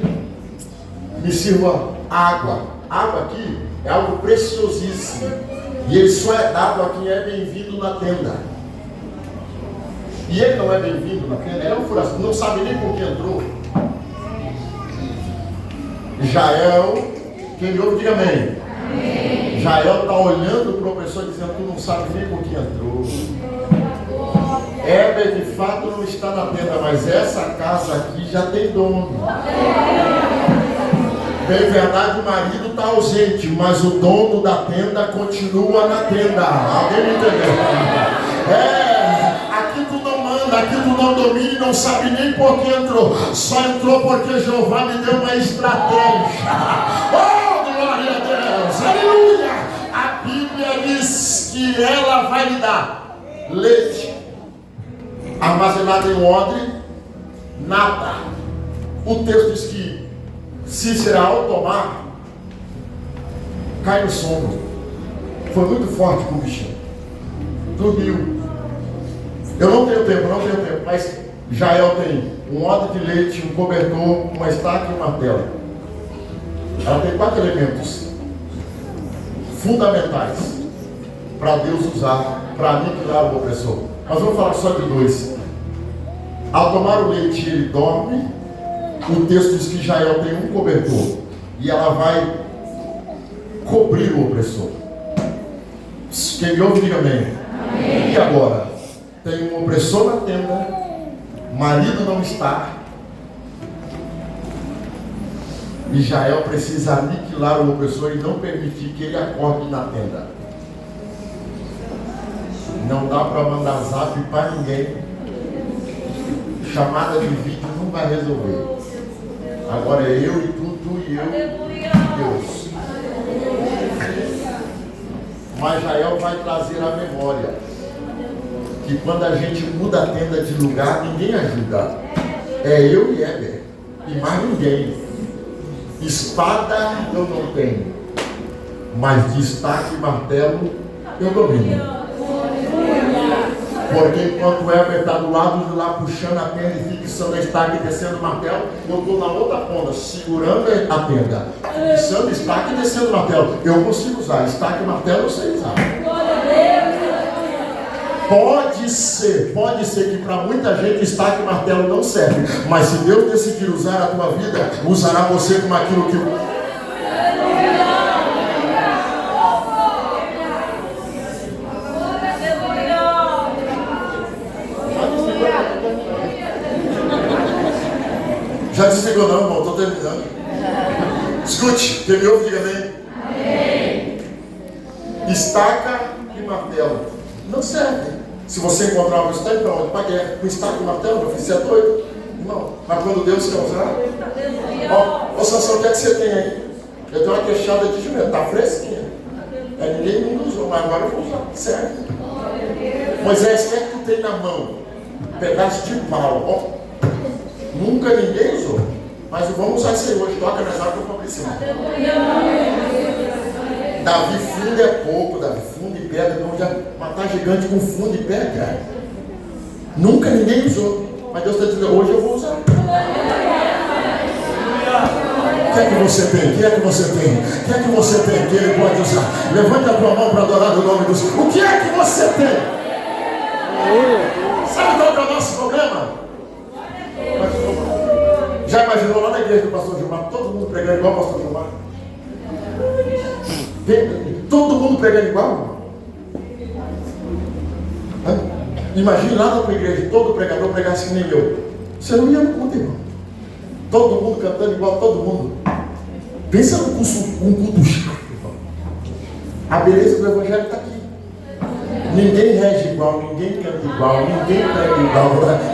me sirva água. Água aqui é algo preciosíssimo, e ele só é dado a quem é bem-vindo na tenda. E ele não é bem-vindo na tenda, ele é um furação, não sabe nem por que entrou. Jael, quem me ouve, diga amém. Amém. Jael está olhando para o opressor dizendo: tu não sabe nem por que entrou. Heber de fato não está na tenda, mas essa casa aqui já tem dono. Bem verdade, o marido está ausente, mas o dono da tenda continua na tenda. Alguém me entendeu? Aqui tu não manda, aqui tu não domina e não sabe nem por que entrou. Só entrou porque Jeová me deu uma estratégia. Oh, glória a Deus, aleluia! A Bíblia diz que ela vai lhe dar leite armazenado em odre, nada. O texto diz que Cícera, ao tomar, cai no sono. Foi muito forte com o bichinho. Dormiu. Eu não tenho tempo, mas Jael tem um odre de leite, um cobertor, uma estaca e um martelo. Ela tem 4 elementos fundamentais para Deus usar para aniquilar o opressor. Nós vamos falar só de 2. Ao tomar o leite, ele dorme. O texto diz que Jael tem um cobertor e ela vai cobrir o opressor. Quem me ouve, diga amém. Amém. E agora? Tem um opressor na tenda, marido não está, e Jael precisa aniquilar o opressor e não permitir que ele acorde na tenda. Não dá para mandar zap para ninguém. Chamada de vídeo não vai resolver. Agora é eu e tu e eu e Deus. Mas Jael vai trazer a memória que quando a gente muda a tenda de lugar, ninguém ajuda. É eu e Heber e mais ninguém. Espada eu não tenho, mas de estaca e martelo eu domino. Porque enquanto o Heber está do lado de lá puxando a tenda e fixando a estaca e descendo o martelo, eu estou na outra ponta, segurando a tenda, fixando a estaca e descendo o martelo. Eu consigo usar estaca e martelo, eu sei usar. Pode ser que para muita gente estaca e martelo não serve, mas se Deus decidir usar a tua vida, usará você como aquilo que... Já desligou não, irmão, estou terminando. Escute, quem me ouve, diga amém. Amém. Estaca e martelo não serve. Se você encontrar uma estaca, para onde? Para guerra. Com estaca e martelo, meu filho, você é doido? Não. Mas quando Deus quer usar, ó, Sansão, o que é que você tem aí? Eu tenho uma queixada de jumento, está fresquinha. Ninguém nunca usou, mas agora eu vou usar. Serve. Moisés, o que é que tu tem na mão? Um pedaço de pau, ó. Nunca ninguém usou, mas vamos usar isso aí hoje. Toca nas águas para cima. Davi fundo é pouco, Davi fundo e pedra. Não já matar gigante com fundo e pedra. Nunca ninguém usou, mas Deus está dizendo: hoje eu vou usar. O que é que você tem? O que é que você tem? O que é que você tem que ele pode usar? Levante a tua mão para adorar o nome do Senhor. O que é que você tem? Sabe qual é o nosso problema? Já imaginou lá na igreja do pastor Gilmar, todo mundo pregando igual o pastor Gilmar? Todo mundo pregando igual? Imagine lá na tua igreja, todo pregador pregasse que nem eu. Você não ia no culto, irmão. Todo mundo cantando igual a todo mundo. Pensa num culto chato. A beleza do evangelho está aqui. Ninguém rege igual, ninguém canta igual, ninguém prega igual.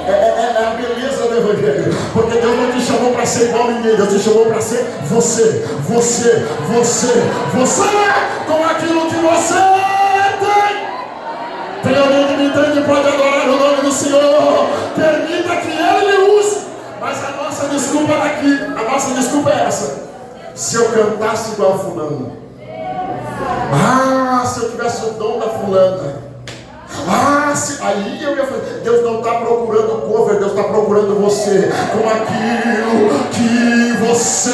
É a beleza do evangelho. Porque Deus não te chamou para ser igual a ninguém. Deus te chamou para ser você com aquilo que você tem. Tem alguém que me entende e pode adorar o nome do Senhor. Permita que Ele lhe use. Mas a nossa desculpa é daqui. A nossa desculpa é essa. Se eu cantasse igual a fulano. Se eu tivesse o dom da fulana. Aí eu ia fazer. Deus não está procurando cover, Deus está procurando você com aquilo que você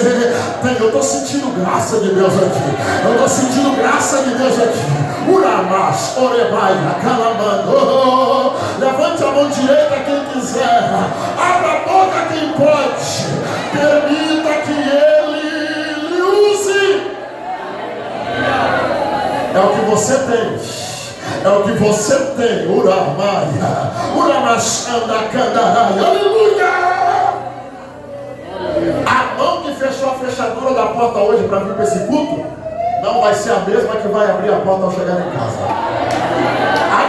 tem. Eu estou sentindo graça de Deus aqui. Eu estou sentindo graça de Deus aqui. Uramas, Orebaia, Calamando. Levante a mão direita quem quiser. Abra a boca quem pode. Permita que Ele lhe use. É o que você tem. É o que você tem. Uramaia. Uramachanda Candarai. Aleluia. A mão que fechou a fechadura da porta hoje para vir para esse culto não vai ser a mesma que vai abrir a porta ao chegar em casa.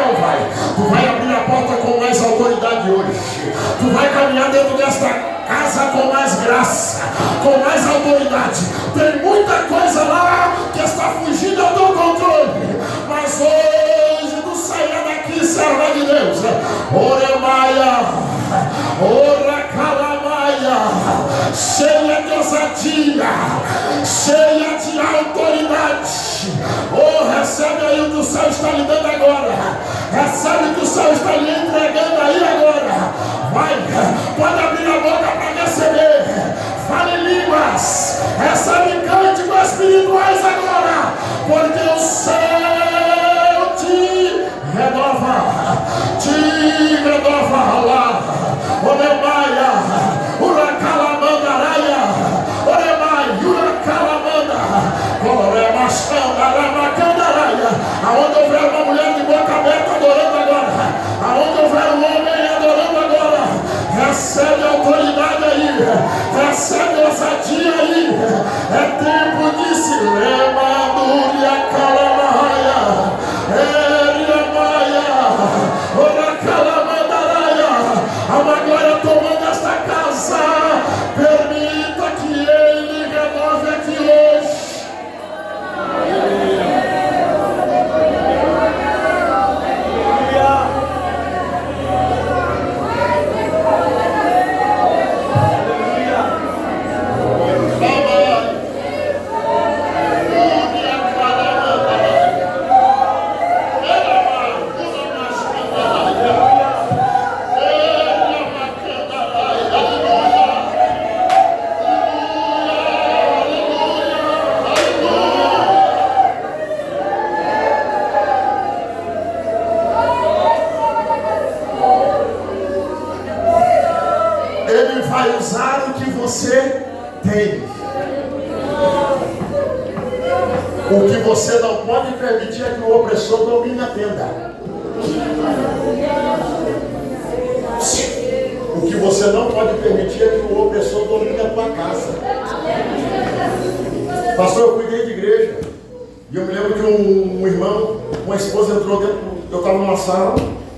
Não vai. Tu vai abrir a porta com mais autoridade hoje. Tu vai caminhar dentro desta casa com mais graça, com mais autoridade. Tem muita coisa lá que está fugindo ao teu controle, mas hoje tu sairá daqui, serva de Deus. Oremaia, ora calamaia, cheia de ousadia, cheia de autoridade. Recebe aí o que o céu está lhe dando agora. Recebe o que o céu está lhe entregando aí agora. Vai, pode abrir a boca para receber. Fale em línguas. Recebe cânticos espirituais agora, porque o céu te renova. Te renova lá. Oremaia, uracalamandaraya, oremai, uracalamanda, aonde houver uma mulher de boca aberta adorando agora, aonde houver um homem adorando agora, recebe autoridade aí, recebe ousadia aí. É tempo de se lemaduria calamaia, eriamaia, ora calamandaraya. Há uma glória tomando esta casa. Permita que ele renove aqui hoje. O que você não pode permitir é que o opressor domine a tenda. O que você não pode permitir é que o opressor domine a tua casa. Pastor, eu cuidei de igreja. E eu me lembro que um irmão, uma esposa entrou dentro. Eu estava numa sala.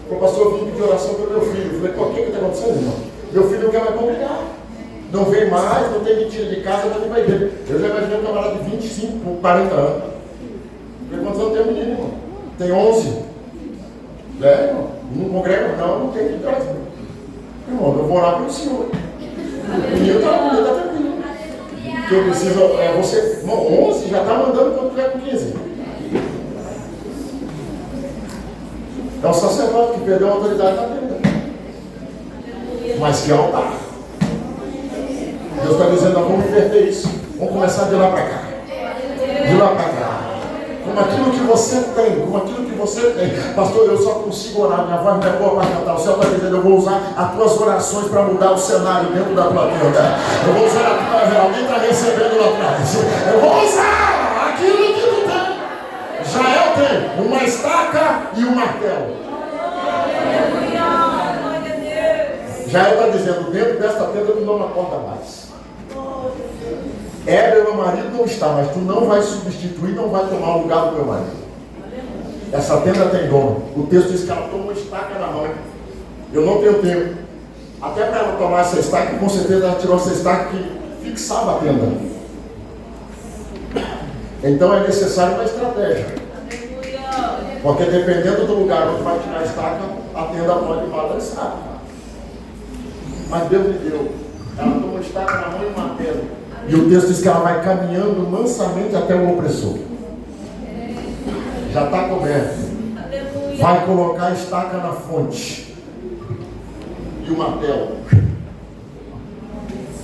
O pastor, eu vim pedir oração pelo meu filho. Eu falei, por que está acontecendo, irmão? Meu filho não quer mais congregar. Não vem mais, não tem mentira de casa, não tem mais igreja. Eu já imaginei um camarada de 25, 40 anos. Quantos anos tem o menino, irmão? Tem 11. Irmão? Não congrega? Não tem que trás. Irmão, eu vou orar pelo Senhor. O menino está tranquilo. O que eu preciso é você. Irmão, 11 já está mandando quando tiver com 15. É o sacerdote que perdeu a autoridade na tenda. Mas que altar. Deus está dizendo, nós vamos inverter isso. Vamos começar de lá para cá. De lá para cá. Com aquilo que você tem, com aquilo que você tem. Pastor, eu só consigo orar, minha voz não é boa para cantar. O céu está dizendo, eu vou usar as tuas orações para mudar o cenário dentro da tua tenda. Eu vou usar a tua, alguém está recebendo lá atrás. Eu vou usar aquilo que tu tem. Jael tem uma estaca e um martelo. Jael está dizendo, dentro desta tenda tu não acorda mais. Heber, meu marido, não está, mas tu não vai substituir, não vai tomar o lugar do meu marido. Essa tenda tem dono. O texto diz que ela toma uma estaca na mão. Eu não tenho tempo. Até para ela tomar essa estaca, com certeza ela tirou essa estaca que fixava a tenda. Então é necessário uma estratégia. Porque dependendo do lugar onde vai tirar a estaca, a tenda pode balançar. Mas Deus me deu. Ela toma uma estaca na mão e um martelo. E o texto diz que ela vai caminhando mansamente até o opressor. Já está coberto. Vai colocar a estaca na fonte. E o martelo.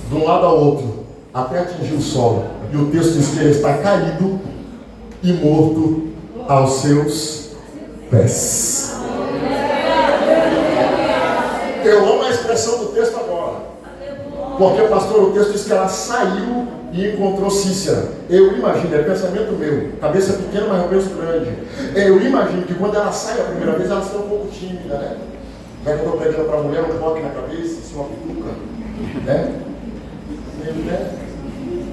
De um lado ao outro. Até atingir o solo. E o texto diz que ele está caído e morto aos seus pés. Eu amo a expressão do texto agora. Porque, pastor, o texto diz que ela saiu e encontrou Cícera. Eu imagino, é pensamento meu, cabeça pequena, mas eu penso grande. Eu imagino que quando ela sai a primeira vez, ela sai um pouco tímida, né? Já que eu estou pregando para a mulher, um toque na cabeça, assim, uma pituca, né?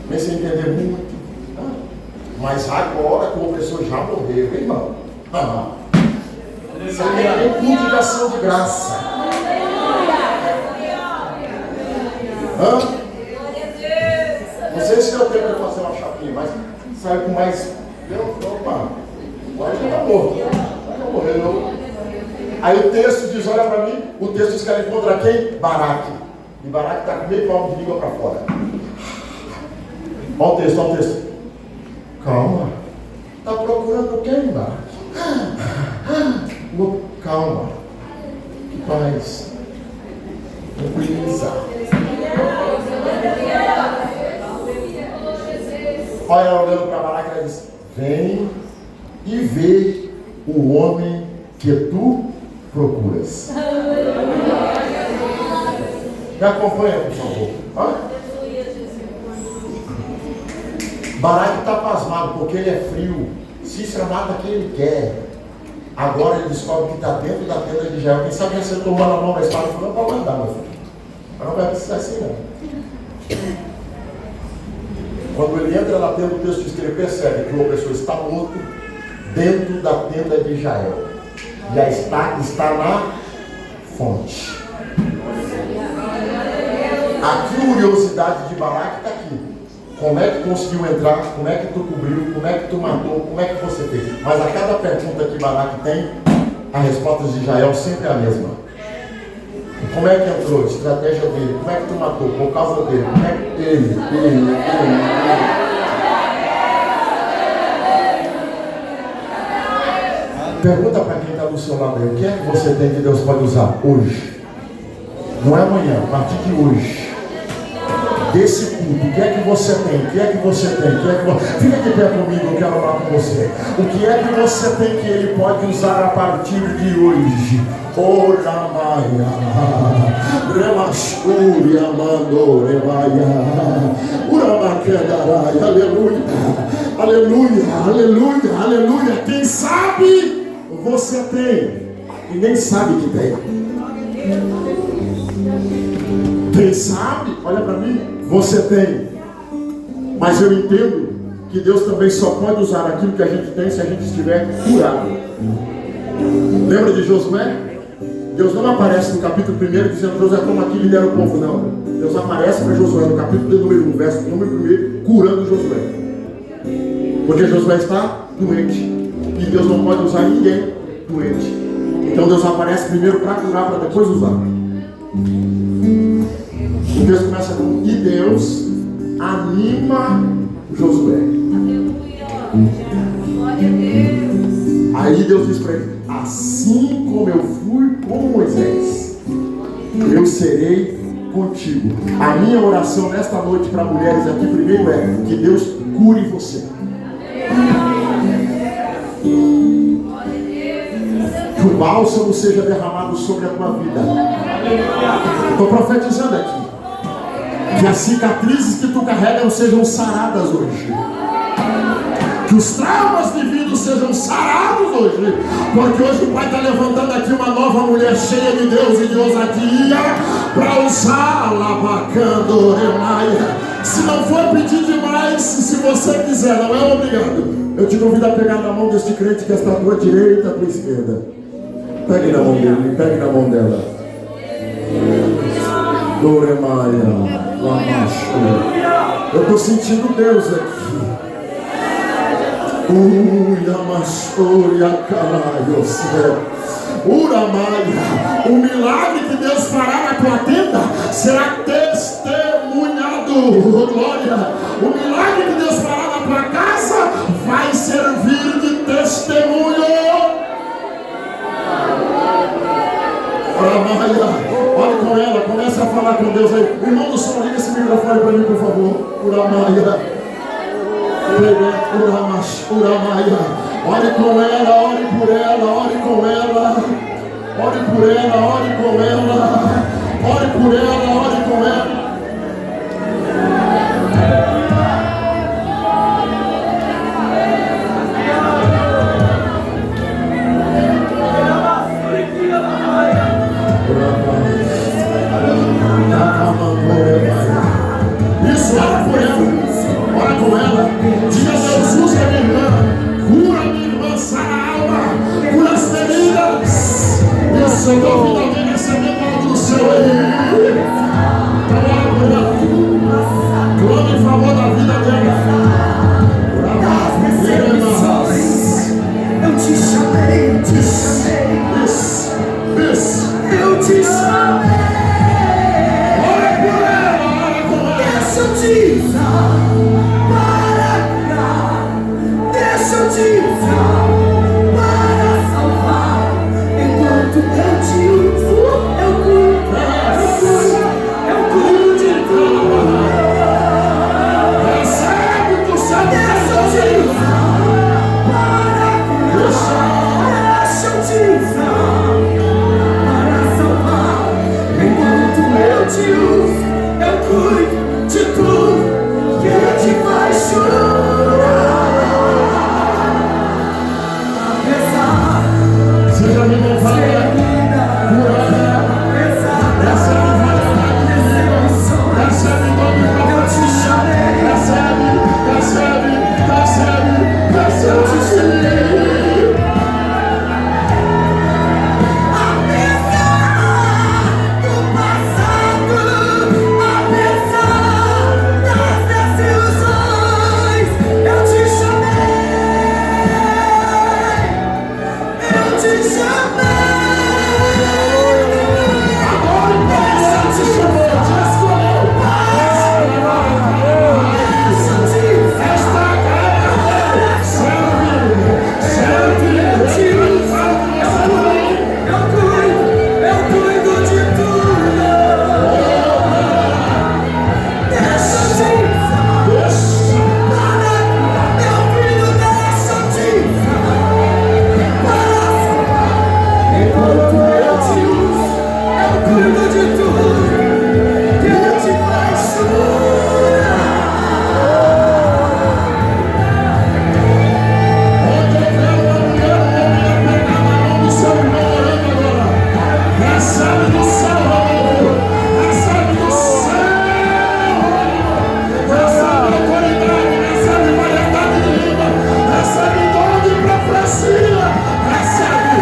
nem sem entender muito. Mas agora que o opressor já morreu, irmão. Isso aqui é culto de ação de graça. Não sei se deu tempo de fazer uma chapinha, mas saiu com mais. Opa, agora já está morto. Já morreu. Aí o texto diz, olha para mim, o texto diz que ela encontra quem? Baraque. E Baraque está com meio palmo de língua para fora. Olha o texto, olha o texto. Calma. Está procurando quem, Baraque? Calma. Paz. Tranquiliza. Olha ela olhando para Baraque e ela diz, vem e vê o homem que tu procuras. Me acompanha, por favor. Baraque está pasmado porque ele é frio. Cícera mata quem ele quer. Agora ele descobre que está dentro da tenda de Jael. Quem sabe que você tomou na mão da espada e falou, não vai mandar, meu filho. Mas não vai precisar assim, não. Quando ele entra na tenda, o texto diz que ele percebe que o opressor está morto dentro da tenda de Jael. E a estaca está na fonte. A curiosidade de Baraque está aqui. Como é que conseguiu entrar? Como é que tu cobriu? Como é que tu matou? Como é que você fez? Mas a cada pergunta que Baraque tem, a resposta de Jael sempre é a mesma. Como é que entrou? Estratégia dele. Como é que tu matou? Por causa dele. Como é que ele. Pergunta para quem está do seu lado aí, o que é que você tem que Deus pode usar hoje? Não é amanhã, a partir de hoje. Desse culto, o que é que você tem? O que é que você tem? O que é que você... Fica aqui perto comigo, eu quero falar com você. O que é que você tem que Ele pode usar a partir de hoje? Ora Maia, Remascuria Mandorevaia, Uramaquedarai, aleluia, aleluia, aleluia, aleluia. Quem sabe você tem e nem sabe que tem. Quem sabe, olha para mim, você tem. Mas eu entendo que Deus também só pode usar aquilo que a gente tem se a gente estiver curado. Lembra de Josué? Deus não aparece no capítulo 1 dizendo, Josué, toma aqui e lidera o povo, não. Deus aparece para Josué no capítulo número 1, verso número 1, curando Josué. Porque Josué está doente. E Deus não pode usar ninguém doente. Então Deus aparece primeiro para curar, para depois usar. O texto começa com, e Deus anima Josué. Aí Deus diz para ele, assim como eu fui com Moisés, eu serei contigo. A minha oração nesta noite para mulheres aqui primeiro é que Deus cure você. Que o bálsamo seja derramado sobre a tua vida. Estou profetizando aqui. Que as cicatrizes que tu carregas sejam saradas hoje. Que os traumas vividos sejam sarados hoje. Porque hoje o Pai está levantando aqui uma nova mulher cheia de Deus e de ousadia para usá-la, bacando, remaia. Se não for pedir demais, se você quiser, não é obrigado. Eu te convido a pegar na mão deste crente que está à tua direita, à tua esquerda. Pegue na mão dele, pegue na mão dela. Doremaia, Lamacho. Eu estou sentindo Deus aqui. Yamachoria, caralho, Uramaia. O milagre que Deus fará na tua tenda será testemunhado. Glória. O milagre que Deus fará na tua casa vai servir de testemunho. Uramaia. Olha com ela, começa a falar com Deus aí. Irmão do som, liga esse microfone para mim, por favor. Uramaia. Uramaia. Ore com ela, ore por ela, ore com ela. Ore por ela, ore com ela. Ore por ela, ore com ela. Isso, ora por ela. Se eu estou ouvindo alguém recebendo algo do céu aí, clama em favor da vida dela. Das perseguições, eu te chamei, eu te chamei. Eu te chamei. Ora por ela, ora com ela. Deixa eu te usar para curar. Deixa eu te usar para salvar. Enquanto eu te uso, eu cuido de tudo. Recebe do céu. Deixa eu te usar para curar. Deixa eu te usar para salvar. Enquanto eu te uso, eu cuido de tudo que te faz chorar. Apesar Você já me louvou, de vida, apesar das decepções, recebe nome eu te chamei. recebe. Apesar do passado, apesar das desilusões, eu te chamei. Eu te chamei. Deixa eu te chamar, te escolheu. Deixa eu te eu cuido de tudo. Deixa eu te usar. Meu filho, deixa eu te usar para salvar. Enquanto eu te uso, eu cuido de tudo que te faz chorar. Recebe do céu, recebe do céu, recebe autoridade, recebe variedade de língua, recebe dom de profecia, recebe.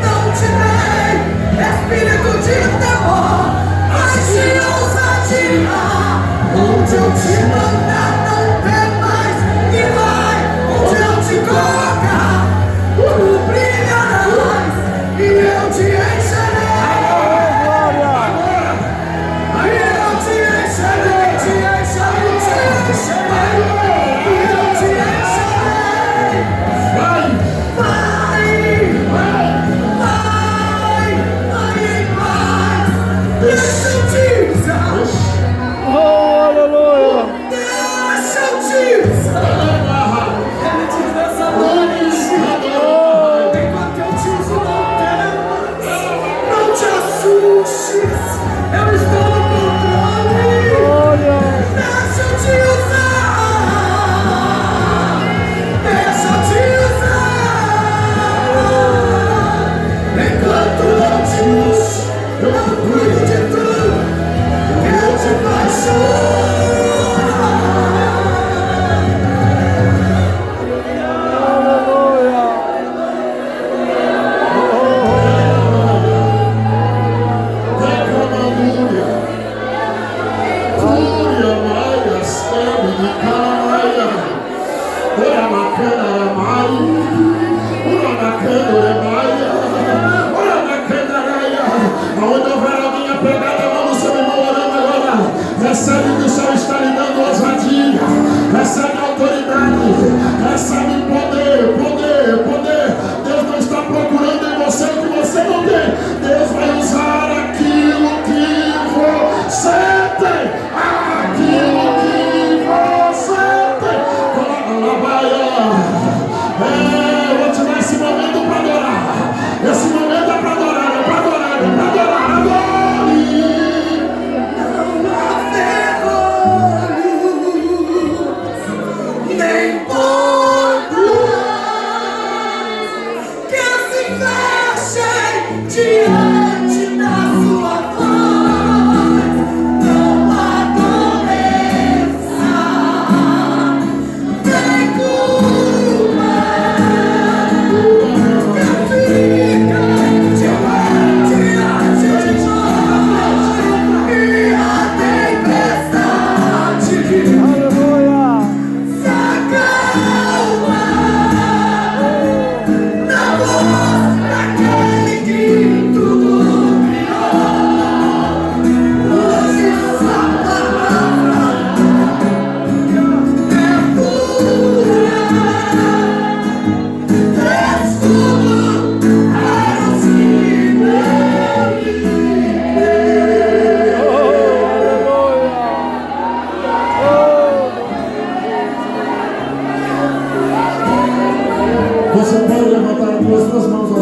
Não te dei espírito de temor, mas de ousadia. Onde eu te mandar, não temas e vai. Onde eu te colocar, tu brilharás e eu te encherei. E eu te encherei, te encherei, te encherei. E eu te encherei. Vai, Vai em paz. Deixa eu te usar. Deixa eu te usar. Ele te dá sabores. Enquanto eu te uso, não temas. Não te assustes. Eu estou no controle. Deixa eu te usar. Deixa eu te usar. Enquanto eu te uso, eu cuido de tudo que te faz chorar. Aonde houver alguém apegado a mão do seu irmão orando agora, recebe que o Senhor está lhe dando ousadia, recebe autoridade, recebe poder. Deus não está procurando em você o que você não tem. Deus vai usar aquilo que você tem. Aquilo que você tem. Eu vou te dar esse momento para adorar. Esse momento é para adorar, é para adorar, é para adorar. Adore! Não há ferrolho, nem portas que se fechem diante da sua voz. Não há doença, nem culpa que fica diante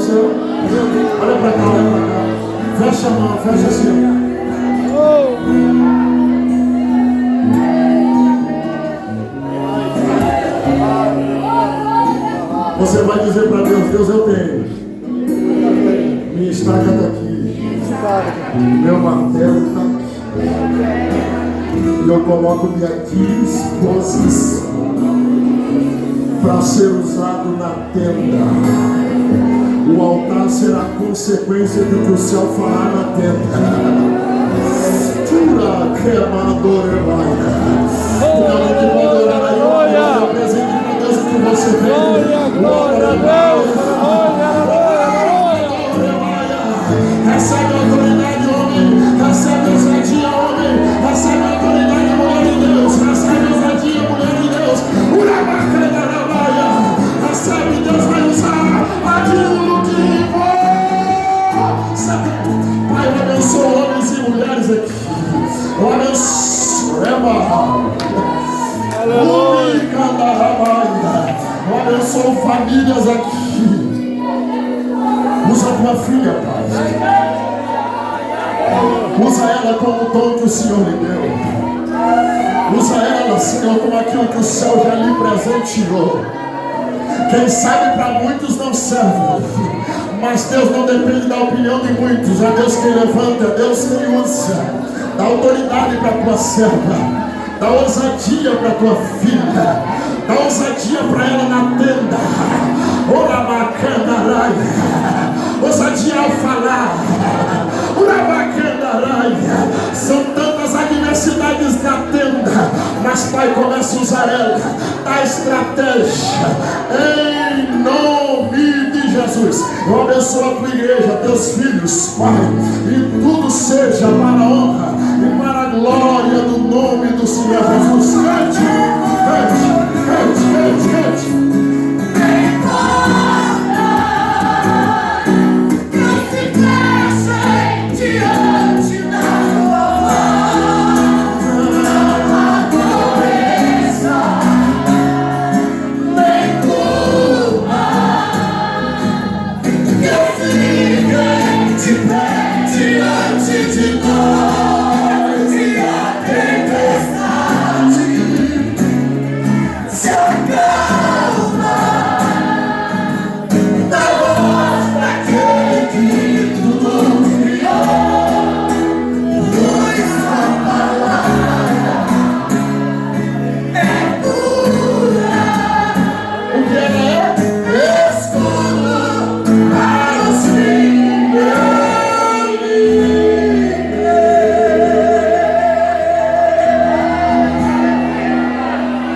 céu. Olha pra cá, olha pra cá. Fecha a mão, fecha assim. Você vai dizer para Deus: Deus, eu tenho. Minha estaca está aqui. Meu martelo está aqui. E eu coloco minha disposição para ser usado na tenda. O altar será consequência do que o céu fará na tenda. Tura que amadora. Não que pode orar aí. Eu presente para Deus que você tem. Glória a Deus. Recebe a autoridade, homem. Recebe a ousadia, homem. Recebe a autoridade, mulher de Deus. Recebe a ousadia, mulher de Deus. Recebe, Deus vai usar aquilo que você. Pai, eu abençoo homens e mulheres aqui. Eu abençoo. Eu abençoo famílias aqui. Usa tua filha, Pai. Usa ela como o dom que o Senhor lhe deu. Usa ela, Senhor, como aquilo que o céu já lhe presenteou. Quem sabe para muitos não serve, mas Deus não depende da opinião de muitos. É Deus quem levanta, é Deus quem usa. Dá autoridade para tua serva. Dá ousadia para tua filha. Dá ousadia para ela na tenda. Ora bacana, ousadia ao falar. Ora bacana, são tantas adversidades na tenda, mas Pai, começa a usar ela. Dá estratégia. Em nome de Jesus. Eu abençoo a tua igreja, teus filhos, Pai. E tudo seja para a honra e para a glória do nome do Senhor Jesus. Cante, cante, cante, cante, cante. Te